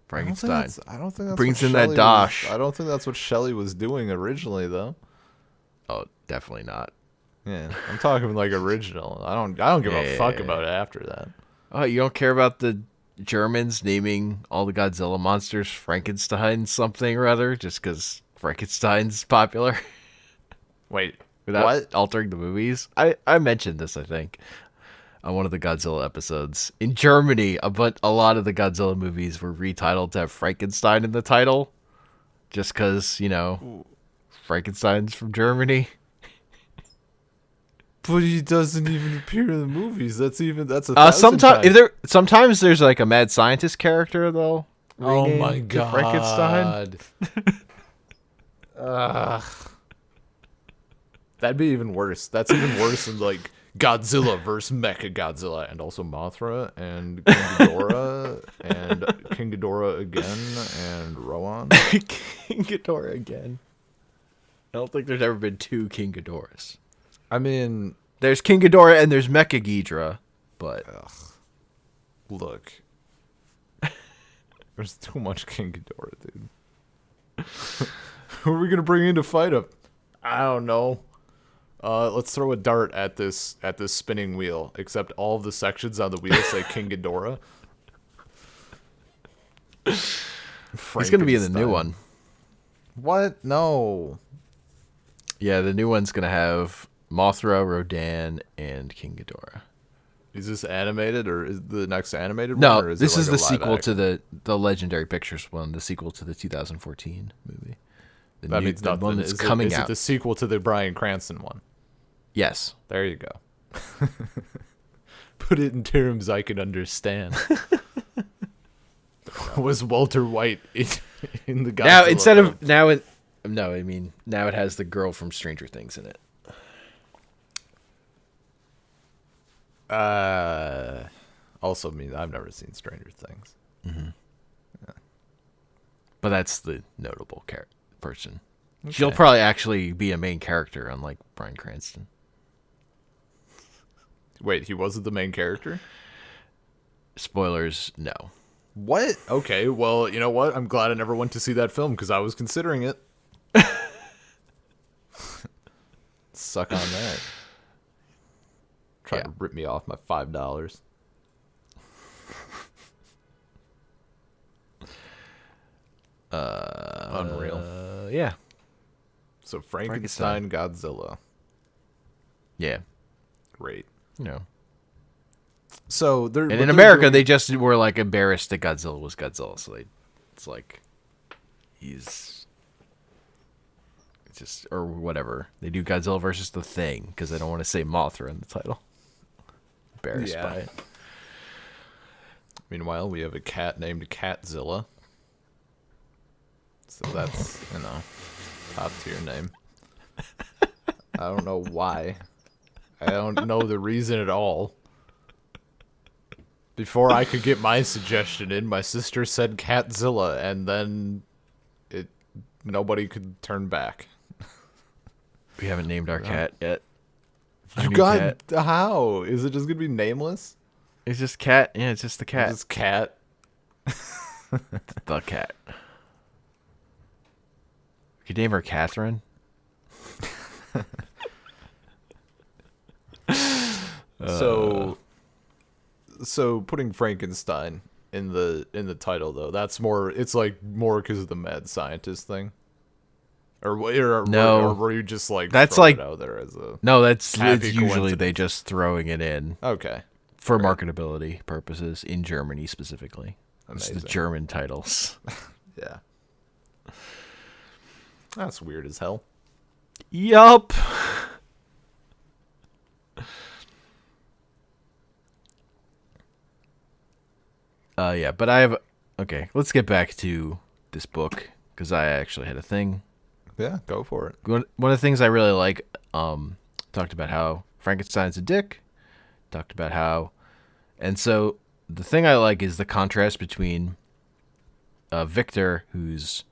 S1: Frankenstein.
S2: I don't think that's
S1: brings
S2: what
S1: in that
S2: Shelley
S1: dosh.
S2: I don't think that's what Shelley was doing originally, though.
S1: Oh, definitely not.
S2: Yeah, I'm talking like original. I don't give a fuck about it after that.
S1: Oh, you don't care about the Germans naming all the Godzilla monsters Frankenstein something or other just because Frankenstein's popular?
S2: Wait,
S1: Without
S2: what?
S1: altering the movies? I mentioned this, I think, on one of the Godzilla episodes. In Germany, a lot of the Godzilla movies were retitled to have Frankenstein in the title just because, Frankenstein's from Germany.
S2: But he doesn't even appear in the movies. That's a
S1: sometimes there's like a mad scientist character though.
S2: Oh my
S1: to
S2: god,
S1: Frankenstein.
S2: That'd be even worse. That's even worse than like Godzilla versus Mechagodzilla, and also Mothra and King Ghidorah and King Ghidorah again and Rowan.
S1: King Ghidorah again. I don't think there's ever been two King Ghidorahs.
S2: I mean,
S1: there's King Ghidorah and there's Mechaghidra, but
S2: look, there's too much King Ghidorah, dude. Who are we gonna bring in to fight him? I don't know. Let's throw a dart at this spinning wheel. Except all of the sections on the wheel say King Ghidorah.
S1: He's gonna be in the new one.
S2: What? No.
S1: Yeah, the new one's gonna have Mothra, Rodan, and King Ghidorah.
S2: Is this animated, or is the next animated one?
S1: No,
S2: or is
S1: this
S2: it
S1: is
S2: like
S1: the
S2: a live
S1: sequel
S2: action?
S1: to the Legendary Pictures one, the sequel to the 2014 movie.
S2: That means
S1: the
S2: nothing.
S1: one that's
S2: Is
S1: coming
S2: it
S1: out.
S2: the sequel to the Bryan Cranston one?
S1: Yes.
S2: There you go. Put it in terms I can understand. Was Walter White in the Godzilla
S1: Now instead
S2: film?
S1: of now it no, I mean now it has the girl from Stranger Things in it.
S2: Also, I've never seen Stranger Things.
S1: But that's the notable person.
S2: Okay.
S1: She'll probably actually be a main character, unlike Bryan Cranston.
S2: Wait, he wasn't the main character?
S1: Spoilers, no.
S2: What? Okay, well, you know what? I'm glad I never went to see that film because I was considering it. Suck on that. Trying to rip me off my $5. Unreal.
S1: Yeah.
S2: So Frankenstein, Godzilla.
S1: Yeah.
S2: Great.
S1: So
S2: they're
S1: and in America, they just were like embarrassed that Godzilla was Godzilla. So it's like he's just, or whatever. They do Godzilla versus the Thing because I don't want to say Mothra in the title. Embarrassed by it.
S2: Meanwhile, we have a cat named Catzilla. So that's, top tier name. I don't know why. I don't know the reason at all. Before I could get my suggestion in, my sister said Catzilla, and then nobody could turn back.
S1: We haven't named our cat yet.
S2: You got how? Is it just gonna be nameless?
S1: It's just cat. Yeah, it's just the cat.
S2: It's cat.
S1: The cat. We could name her Catherine.
S2: So putting Frankenstein in the title though, that's more. It's like more because of the mad scientist thing. Or were you just like
S1: that's
S2: throwing
S1: like
S2: it out there as a
S1: no? It's
S2: happy
S1: usually they
S2: coincidence?
S1: just throwing it in
S2: Okay,
S1: for marketability purposes in Germany specifically. It's
S2: amazing.
S1: the German titles.
S2: Yeah, that's weird as hell.
S1: Yup. Yeah, but I have. Okay, let's get back to this book because I actually had a thing.
S2: Yeah, go for it.
S1: One of the things I really like, talked about how Frankenstein's a dick. Talked about how, and so the thing I like is the contrast between Victor, who's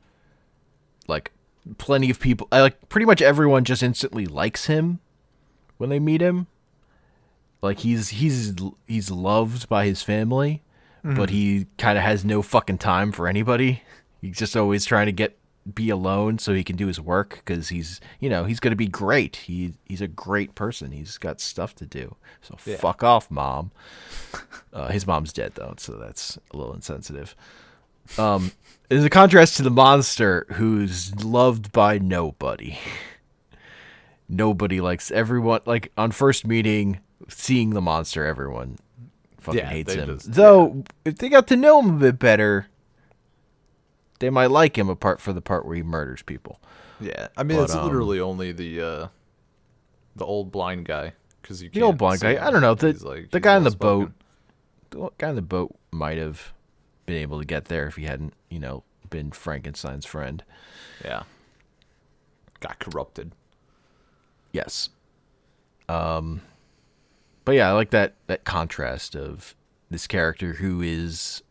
S1: like plenty of people. I like pretty much everyone just instantly likes him when they meet him. Like he's loved by his family, but he kind of has no fucking time for anybody. He's just always trying to be alone so he can do his work because he's going to be great. He's a great person. He's got stuff to do. So fuck off, mom. His mom's dead though, so that's a little insensitive. There's a contrast to the monster who's loved by nobody. Nobody likes everyone. Like on first meeting, seeing the monster, everyone fucking hates him. Though if they got to know him a bit better, they might like him apart from the part where he murders people.
S2: Yeah, I mean it's literally only the old blind guy because you can't.
S1: The old blind guy.
S2: Him.
S1: I don't know. The guy on the boat.
S2: well-spoken.
S1: The guy on the boat might have been able to get there if he hadn't, been Frankenstein's friend.
S2: Yeah. Got corrupted.
S1: Yes. But yeah, I like that contrast of this character who is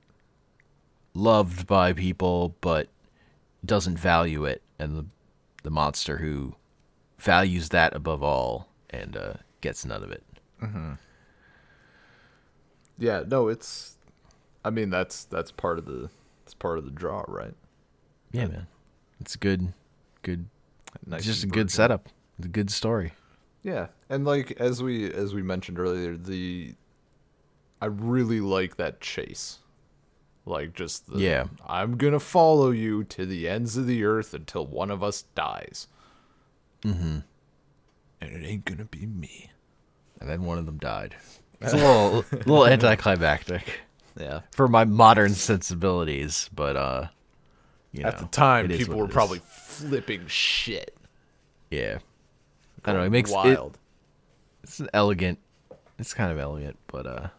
S1: loved by people but doesn't value it, and the monster who values that above all and gets none of it.
S2: Mm-hmm. Yeah, no, it's. I mean, that's part of the draw, right?
S1: Yeah, man, it's good.
S2: Nice
S1: It's just a good setup. It's a good story.
S2: Yeah, and like as we mentioned earlier, I really like that chase. Like just I'm gonna follow you to the ends of the earth until one of us dies.
S1: Mm-hmm.
S2: And it ain't gonna be me.
S1: And then one of them died. It's a little anticlimactic.
S2: Yeah.
S1: For my modern sensibilities, but
S2: at the time people were probably flipping shit.
S1: Yeah. I don't know, it makes
S2: wild.
S1: It's it's kind of elegant, but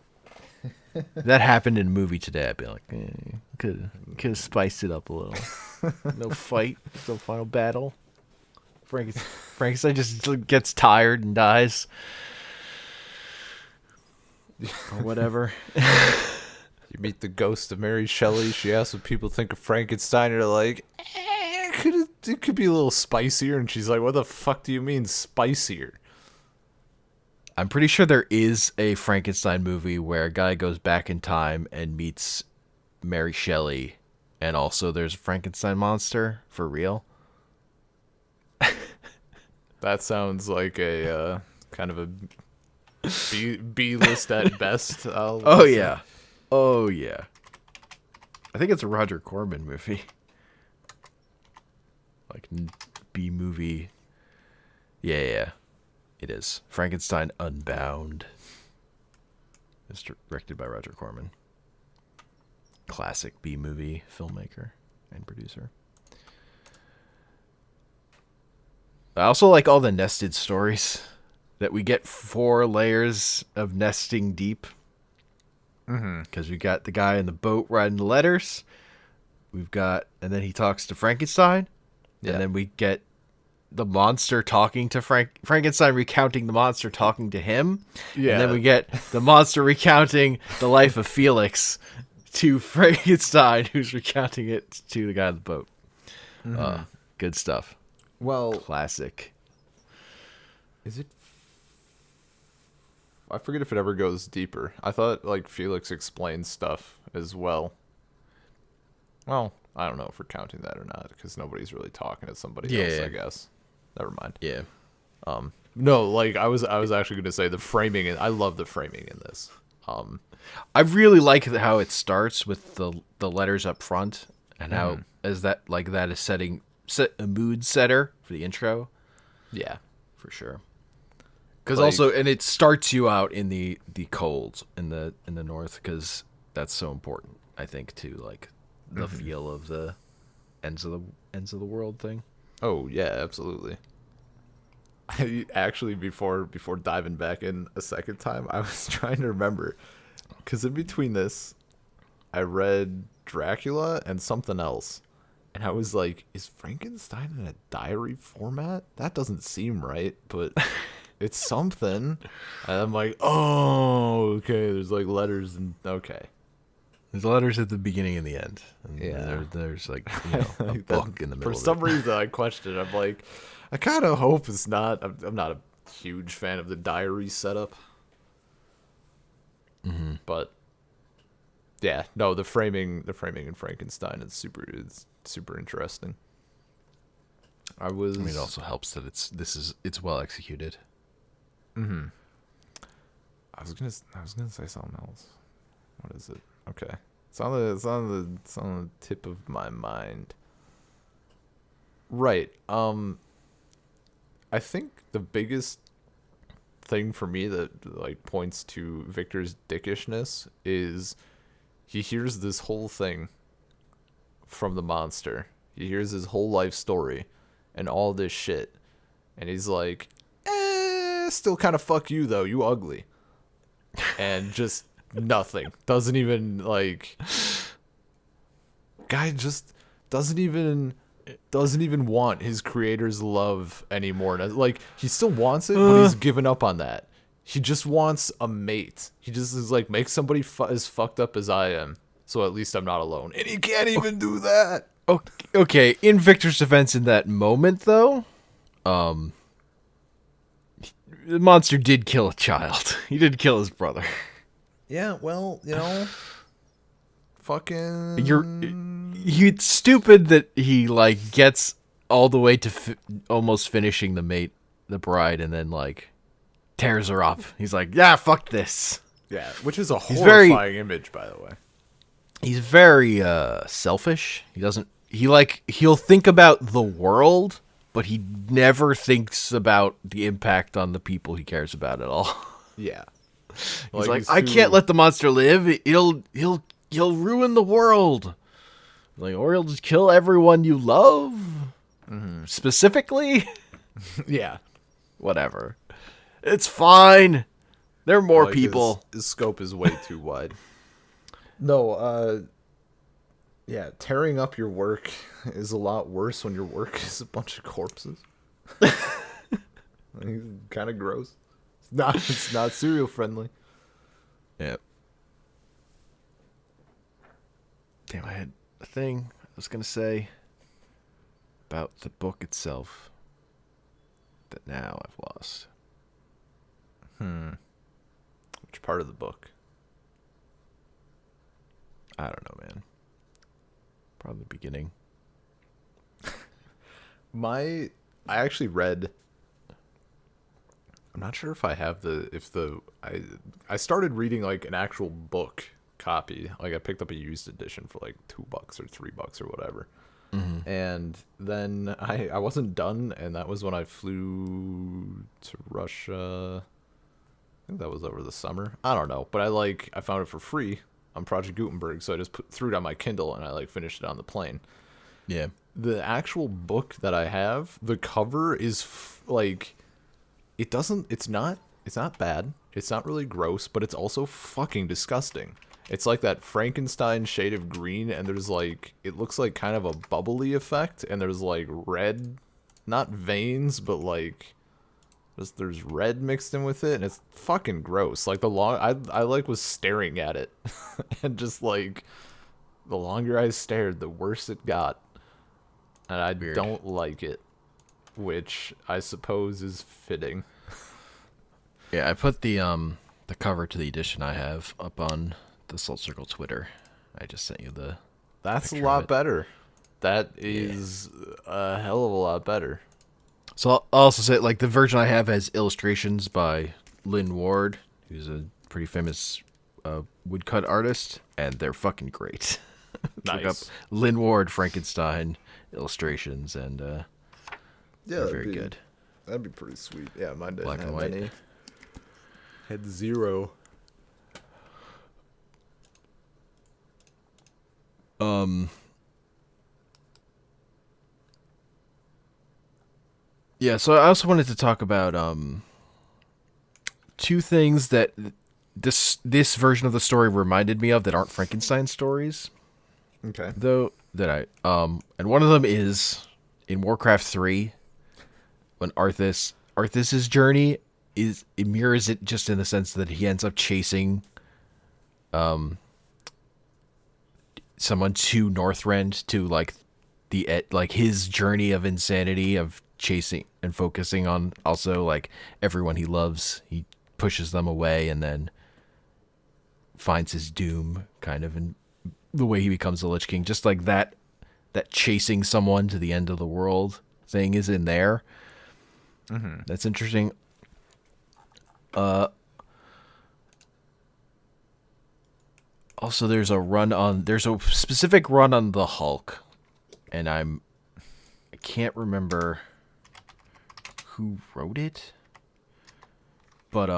S1: if that happened in a movie today, I'd be like, could have spiced it up a little. No fight, no final battle. Frankenstein just gets tired and dies. Or whatever.
S2: You meet the ghost of Mary Shelley. She asks what people think of Frankenstein, and they're like, it could be a little spicier. And she's like, what the fuck do you mean spicier?
S1: I'm pretty sure there is a Frankenstein movie where a guy goes back in time and meets Mary Shelley, and also there's a Frankenstein monster for real.
S2: That sounds like a kind of a B list at best.
S1: Oh yeah. I think it's a Roger Corman movie. Like B movie. Yeah. It is. Frankenstein Unbound. It's directed by Roger Corman. Classic B movie filmmaker and producer. I also like all the nested stories that we get 4 layers of nesting deep. Because we got the guy in the boat writing the letters. We've got, and then he talks to Frankenstein. And
S2: Yeah.
S1: then we get the monster talking to Frankenstein recounting the monster talking to him. And then
S2: Yeah.
S1: we get the monster recounting the life of Felix to Frankenstein, who's recounting it to the guy in the boat. Good stuff.
S2: Well,
S1: Classic.
S2: is it? I forget if it ever goes deeper. I thought like Felix explains stuff as well. Well, I don't know if we're counting that or not because nobody's really talking to somebody else.
S1: Yeah.
S2: I guess. Never mind.
S1: Yeah.
S2: No, like I was actually going to say the framing. I love the framing in this.
S1: I really like how it starts with the letters up front and how as that is set a mood setter for the intro
S2: Yeah.
S1: for sure. Because
S2: Like-
S1: also, and it starts you out in the cold in the north because that's so important. I think to like the feel of the ends of the world thing.
S2: Oh yeah, absolutely. I actually before diving back in a second time, I was trying to remember because in between this, I read Dracula and something else, and I was like, "Is Frankenstein in a diary format? That doesn't seem right, but it's something." And I'm like, "Oh, okay." There's like letters and okay.
S1: There's letters at the beginning and the end. And
S2: Yeah.
S1: there's like a
S2: Like
S1: book in the middle.
S2: For some reason, I questioned. I'm like, I kind of hope it's not. I'm not a huge fan of the diary setup. But yeah, no, the framing in Frankenstein is super interesting. I was.
S1: I mean, it also helps that it's well executed.
S2: I was gonna say something else. What is it? Okay, it's on the tip of my mind. Right. I think the biggest thing for me that like points to Victor's dickishness is he hears this whole thing from the monster. He hears his whole life story and all this shit, and he's like, still kind of fuck you though, you ugly. And just nothing. Doesn't even like guy just doesn't even want his creator's love anymore. Like he still wants it, but he's given up on that. He just wants a mate. He just is like, make somebody as fucked up as I am, so at least I'm not alone. And he can't even do that.
S1: Okay, in Victor's defense in that moment though, the monster did kill a child. He did kill his brother.
S2: Yeah, well, fucking.
S1: It's stupid that he like gets all the way to almost finishing the bride, and then like tears her up. He's like, yeah, fuck this.
S2: Yeah, which is a
S1: very-
S2: horrifying image, by the way.
S1: He's very selfish. He'll think about the world, but he never thinks about the impact on the people he cares about at all.
S2: Yeah.
S1: He's like, I can't let the monster live. He'll ruin the world. Like, or he'll just kill everyone you love. Specifically,
S2: Yeah.
S1: whatever. It's fine. There are more
S2: Like,
S1: people.
S2: His scope is way too wide. No, yeah, tearing up your work is a lot worse when your work is a bunch of corpses. Kind of gross. It's not cereal friendly.
S1: Yeah. Damn, I had a thing I was gonna say about the book itself that now I've lost.
S2: Which part of the book?
S1: I don't know, man. Probably the beginning.
S2: I actually read. I'm not sure if I have I started reading like an actual book copy. Like I picked up a used edition for like $2 or $3 or whatever. And then I wasn't done, and that was when I flew to Russia. I think that was over the summer. I don't know, but I found it for free on Project Gutenberg, so I just threw it on my Kindle and I like finished it on the plane.
S1: Yeah.
S2: The actual book that I have, the cover is like, it doesn't. It's not. It's not bad. It's not really gross, but it's also fucking disgusting. It's like that Frankenstein shade of green, and there's like, it looks like kind of a bubbly effect, and there's like red, not veins, but like, there's red mixed in with it, and it's fucking gross. Like I like was staring at it, and just like, the longer I stared, the worse it got, and I
S1: Weird.
S2: don't like it, which I suppose is fitting.
S1: Yeah, I put the cover to the edition I have up on the Salt Circle Twitter. I just sent you the
S2: That's a
S1: picture of
S2: lot
S1: it.
S2: better. That
S1: Yeah.
S2: is a hell of a lot better.
S1: So I'll also say like the version I have has illustrations by Lynn Ward, who's a pretty famous woodcut artist, and they're fucking great. Look up
S2: Nice.
S1: Lynn Ward Frankenstein illustrations, and
S2: Yeah,
S1: they're very good.
S2: that'd be pretty sweet. Yeah, mine didn't
S1: Black and
S2: have
S1: white.
S2: any. Had zero.
S1: Um. Yeah. So I also wanted to talk about two things that this version of the story reminded me of that aren't Frankenstein stories,
S2: Okay.
S1: though, that and one of them is in Warcraft 3 when Arthas's journey is, it mirrors it just in the sense that he ends up chasing someone to Northrend to like like his journey of insanity of chasing and focusing on also like everyone he loves. He pushes them away and then finds his doom kind of in the way he becomes the Lich King. Just like that chasing someone to the end of the world thing is in there. That's interesting. Also, there's a specific run on the Hulk, and I can't remember who wrote it, but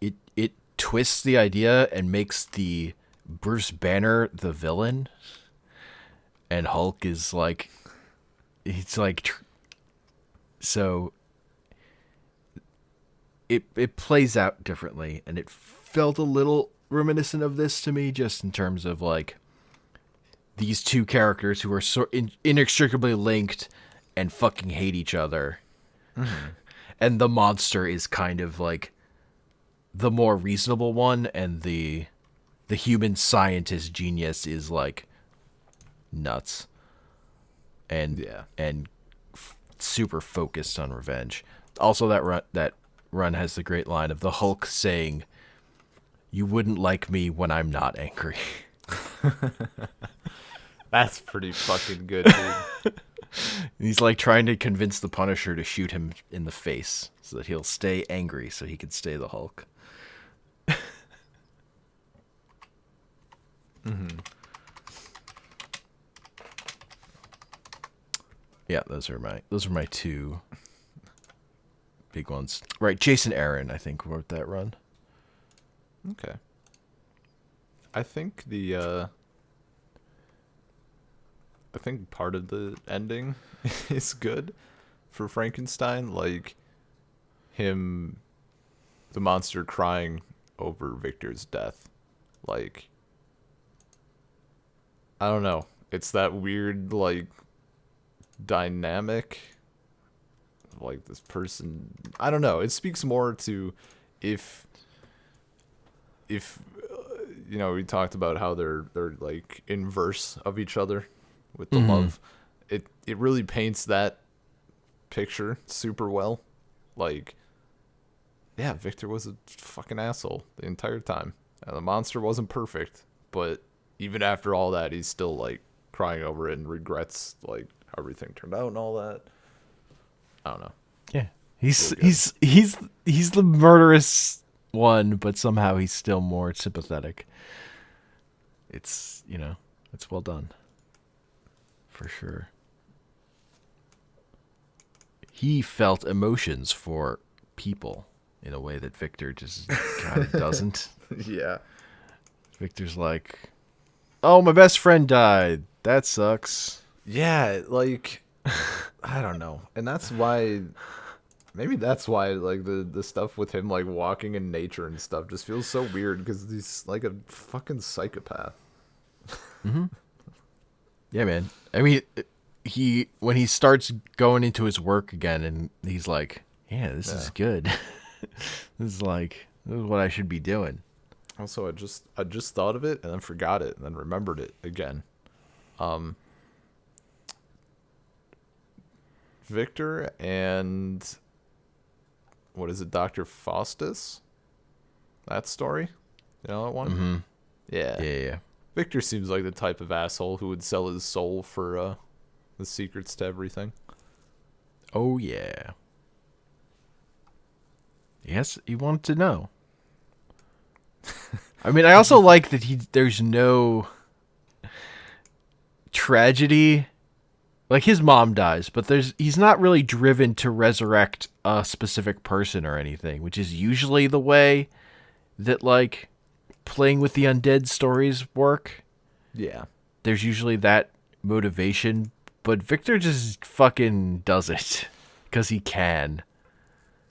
S1: it twists the idea and makes the Bruce Banner the villain, and Hulk is like, it's like so it plays out differently, and it felt a little reminiscent of this to me, just in terms of like these two characters who are so inextricably linked and fucking hate each other, and the monster is kind of like the more reasonable one, and the human scientist genius is like nuts and
S2: Yeah.
S1: super focused on revenge. Also, that run has the great line of the Hulk saying, "You wouldn't like me when I'm not angry."
S2: That's pretty fucking good, dude.
S1: He's like trying to convince the Punisher to shoot him in the face so that he'll stay angry so he can stay the Hulk. Yeah, those are my two big ones. Right, Jason Aaron, I think, wrote that run.
S2: Okay. I think I think part of the ending is good for Frankenstein, like him, the monster crying over Victor's death. Like, I don't know. It's that weird like dynamic, like this person, I don't know, it speaks more to if we talked about how they're like inverse of each other with the love. It really paints that picture super well. Like, yeah, Victor was a fucking asshole the entire time, and the monster wasn't perfect, but even after all that, he's still like crying over it and regrets like how everything turned out and all that. I don't know.
S1: Yeah. He's
S2: Real good.
S1: he's the murderous one, but somehow he's still more sympathetic. It's well done. For sure. He felt emotions for people in a way that Victor just kind of doesn't.
S2: Yeah.
S1: Victor's like, "Oh, my best friend died. That sucks."
S2: Yeah, like I don't know. And that's why maybe that's why like the stuff with him like walking in nature and stuff just feels so weird because he's like a fucking psychopath.
S1: Hmm. Yeah, man. I mean, he when he starts going into his work again, and he's like, "Yeah, this is
S2: Yeah.
S1: good. This is what I should be doing."
S2: Also, I just thought of it and then forgot it and then remembered it again. Um Victor and what is it, Dr. Faustus? That story? You know that one?
S1: Mm-hmm.
S2: Yeah.
S1: Yeah, yeah.
S2: Victor seems like the type of asshole who would sell his soul for the secrets to everything.
S1: Oh yeah. Yes, he wanted to know. I mean, I also like that there's no tragedy. Like his mom dies, but he's not really driven to resurrect a specific person or anything, which is usually the way that like playing with the undead stories work.
S2: Yeah.
S1: There's usually that motivation, but Victor just fucking does it because he can.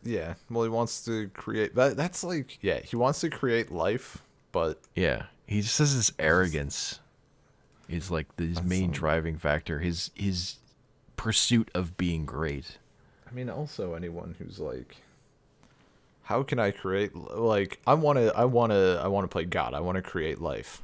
S2: Yeah. Well, he wants to create that. That's like, yeah, he wants to create life, but
S1: Yeah, he just has this arrogance. Is like his
S2: that's,
S1: main driving factor. His pursuit of being great.
S2: I mean, also anyone who's like, how can I create like I want to play God. I want to create life.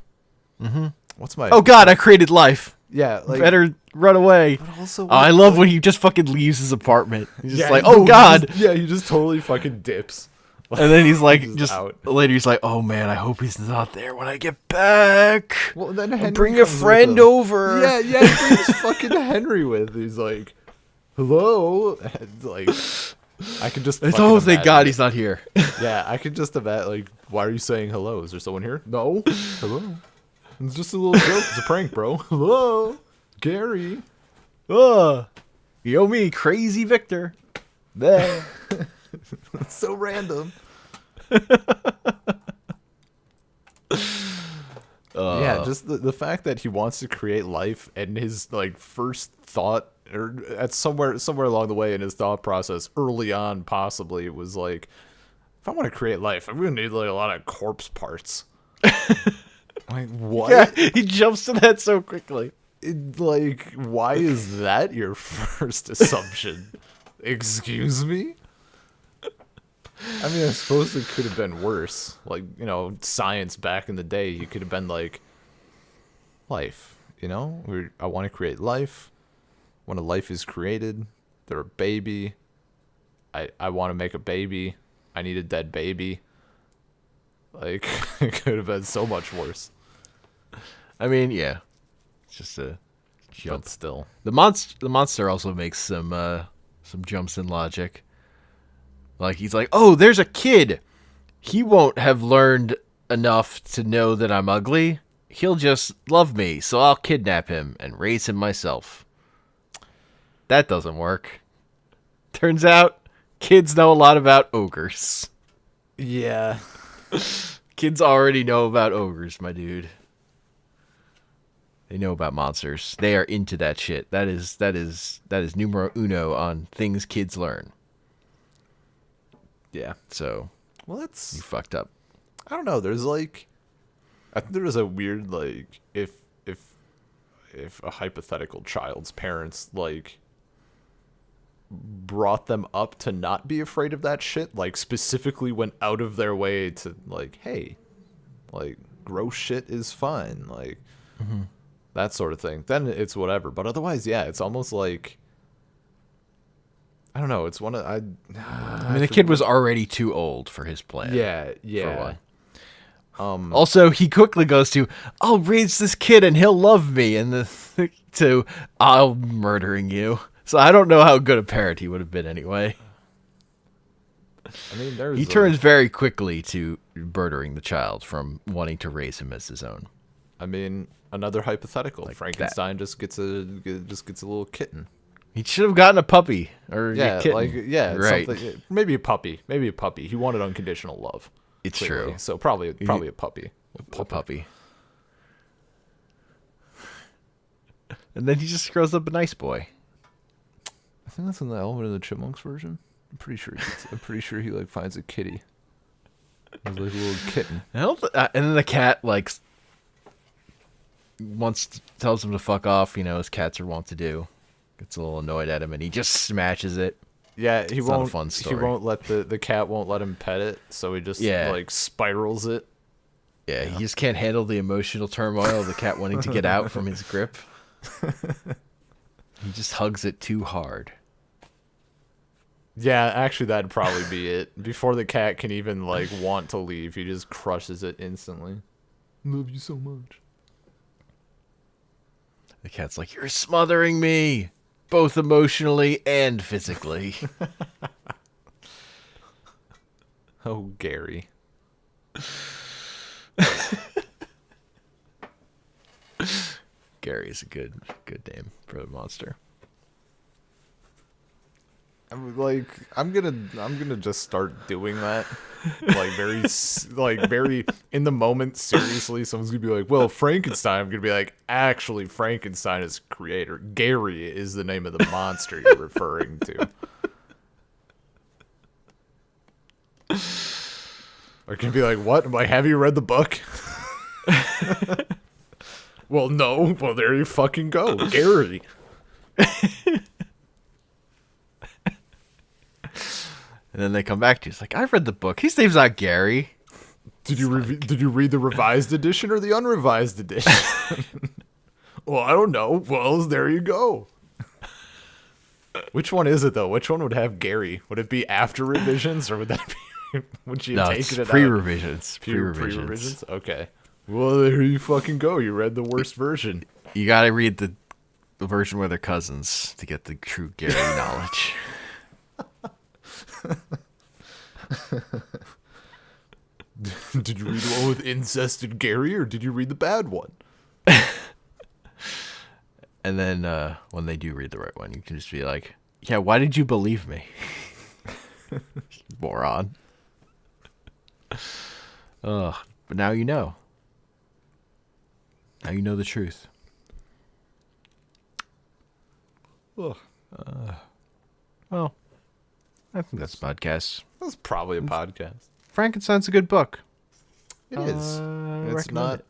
S1: Mm-hmm.
S2: What's my
S1: Oh God, I created life.
S2: yeah like
S1: Better run away.
S2: but also
S1: Oh, I love when he just fucking leaves his apartment. He's just like,
S2: no,
S1: oh God.
S2: he just totally fucking dips.
S1: And then he's like, just
S2: out.
S1: later, he's like, "Oh man, I hope he's not there when I get back.
S2: Well, then
S1: I'll
S2: Henry
S1: bring a
S2: comes with
S1: friend
S2: him.
S1: over."
S2: Yeah, yeah, he brings fucking Henry with. He's like, hello, and like, I can just.
S1: It's
S2: fucking
S1: oh, thank
S2: imagine
S1: God
S2: it.
S1: he's not here.
S2: Yeah, I could just imagine. Like, why are you saying hello? Is there someone here? No. Hello. It's just a little joke. It's a prank, bro. Hello, Gary.
S1: Ugh. You owe me, crazy Victor. There.
S2: It's so random. Yeah, just the fact that he wants to create life and his like first thought or at somewhere along the way in his thought process early on possibly it was like if I want to create life, I'm gonna need like a lot of corpse parts. Like what?
S1: Yeah, he jumps to that so quickly.
S2: Like why is that your first assumption? Excuse me? I mean, I suppose it could have been worse. Like, you know, science back in the day, you could have been like, life, you know? I want to create life. When a life is created, they're a baby. I want to make a baby. I need a dead baby. Like, it could have been so much worse.
S1: I mean, yeah, it's just a jump.
S2: But still.
S1: The monster also makes some jumps in logic. Like he's like, oh, there's a kid. He won't have learned enough to know that I'm ugly. He'll just love me, so I'll kidnap him and raise him myself. That doesn't work. Turns out, kids know a lot about ogres.
S2: Yeah.
S1: Kids already know about ogres, my dude. They know about monsters. They are into that shit. That is numero uno on things kids learn.
S2: Yeah.
S1: So,
S2: Well, that's
S1: you fucked up.
S2: I don't know. There's like, I think there was a weird like if a hypothetical child's parents like brought them up to not be afraid of that shit, like specifically went out of their way to like, hey, like gross shit is fine, like that sort of thing. Then it's whatever. But otherwise, yeah, it's almost like I don't know. It's one of
S1: I mean, the kid was already too old for his plan.
S2: yeah yeah.
S1: Also, he quickly goes to, I'll raise this kid and he'll love me, and to, I'm murdering you. So I don't know how good a parent he would have been anyway.
S2: I mean, there's
S1: He turns very quickly to murdering the child from wanting to raise him as his own.
S2: I mean, another hypothetical.
S1: Like
S2: Frankenstein just gets a little kitten.
S1: He should have gotten a puppy or
S2: Yeah,
S1: a kitten.
S2: like yeah,
S1: right.
S2: something. Maybe a puppy. Maybe a puppy. He wanted unconditional love.
S1: It's
S2: Clearly.
S1: true.
S2: So probably a puppy.
S1: A puppy. And then he just grows up a nice boy.
S2: I think that's in the Alvin and the Chipmunks version. I'm pretty sure he like finds a kitty. He's like a little kitten.
S1: And then the cat like tells him to fuck off. You know, as cats are wont to do. Gets a little annoyed at him, and he just smashes it.
S2: Yeah, he
S1: It's
S2: won't.
S1: not a fun story.
S2: He won't let the cat won't let him pet it, so he just like spirals it.
S1: Yeah, he just can't handle the emotional turmoil of the cat wanting to get out from his grip. He just hugs it too hard.
S2: Yeah, actually, that'd probably be it. Before the cat can even like want to leave, he just crushes it instantly. Love you so much.
S1: The cat's like, "You're smothering me, both emotionally and physically."
S2: Oh, Gary.
S1: Gary is a good name for a monster.
S2: I'm gonna just start doing that, like very in the moment. Seriously, someone's gonna be like, "Well, Frankenstein." I'm gonna be like, "Actually, Frankenstein is creator. Gary is the name of the monster you're referring to." Or can be like, "What? I'm like, have you read the book?" Well, no. Well, there you fucking go, Gary.
S1: And then they come back to you. It's like, "I've read the book. His name's not Gary."
S2: Did you read the revised edition or the unrevised edition? Well, I don't know. Well, there you go. Which one is it though? Which one would have Gary? Would it be after revisions or would that be? Would you have taken it
S1: pre-revisions.
S2: out? Pre-revisions. Okay. Well, there you fucking go. You read the worst version.
S1: You gotta read the version where they're cousins to get the true Gary knowledge.
S2: Did you read the one with incested Gary, or did you read the bad one?
S1: And then when they do read the right one, you can just be like, "Yeah, why did you believe me?" Moron. Ugh, but now you know. Now you know the truth.
S2: Ugh.
S1: Well, I think that's a podcast.
S2: That's probably a podcast.
S1: Frankenstein's a good book.
S2: It is. It's
S1: recommend
S2: not.
S1: it.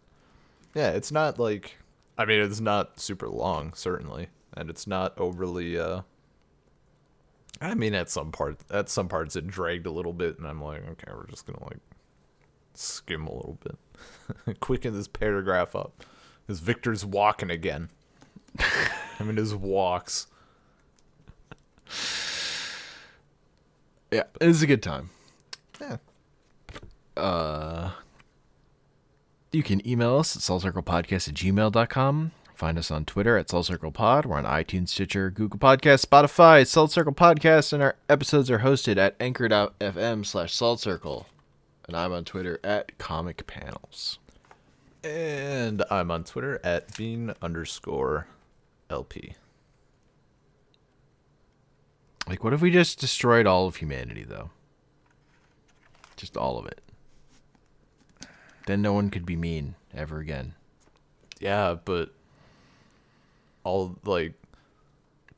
S2: Yeah, it's not like. I mean, it's not super long, certainly, and it's not overly. I mean, at some parts it dragged a little bit, and I'm like, okay, we're just gonna like skim a little bit, quicken this paragraph up, because Victor's walking again. I mean, his walks.
S1: Yeah, it was a good time.
S2: Yeah.
S1: You can email us at soulcirclepodcast@gmail.com. Find us on Twitter at soulcirclepod. We're on iTunes, Stitcher, Google Podcasts, Spotify, Soul Circle Podcast, and our episodes are hosted at anchor.fm/soulcircle. And I'm on Twitter at Comic Panels.
S2: And I'm on Twitter at bean_LP.
S1: Like, what if we just destroyed all of humanity, though? Just all of it. Then no one could be mean ever again.
S2: Yeah, but then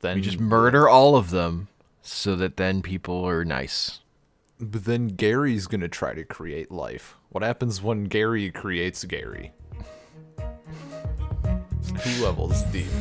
S1: We just murder all of them so that then people are nice.
S2: But then Gary's gonna try to create life. What happens when Gary creates Gary? It's 2 levels deep.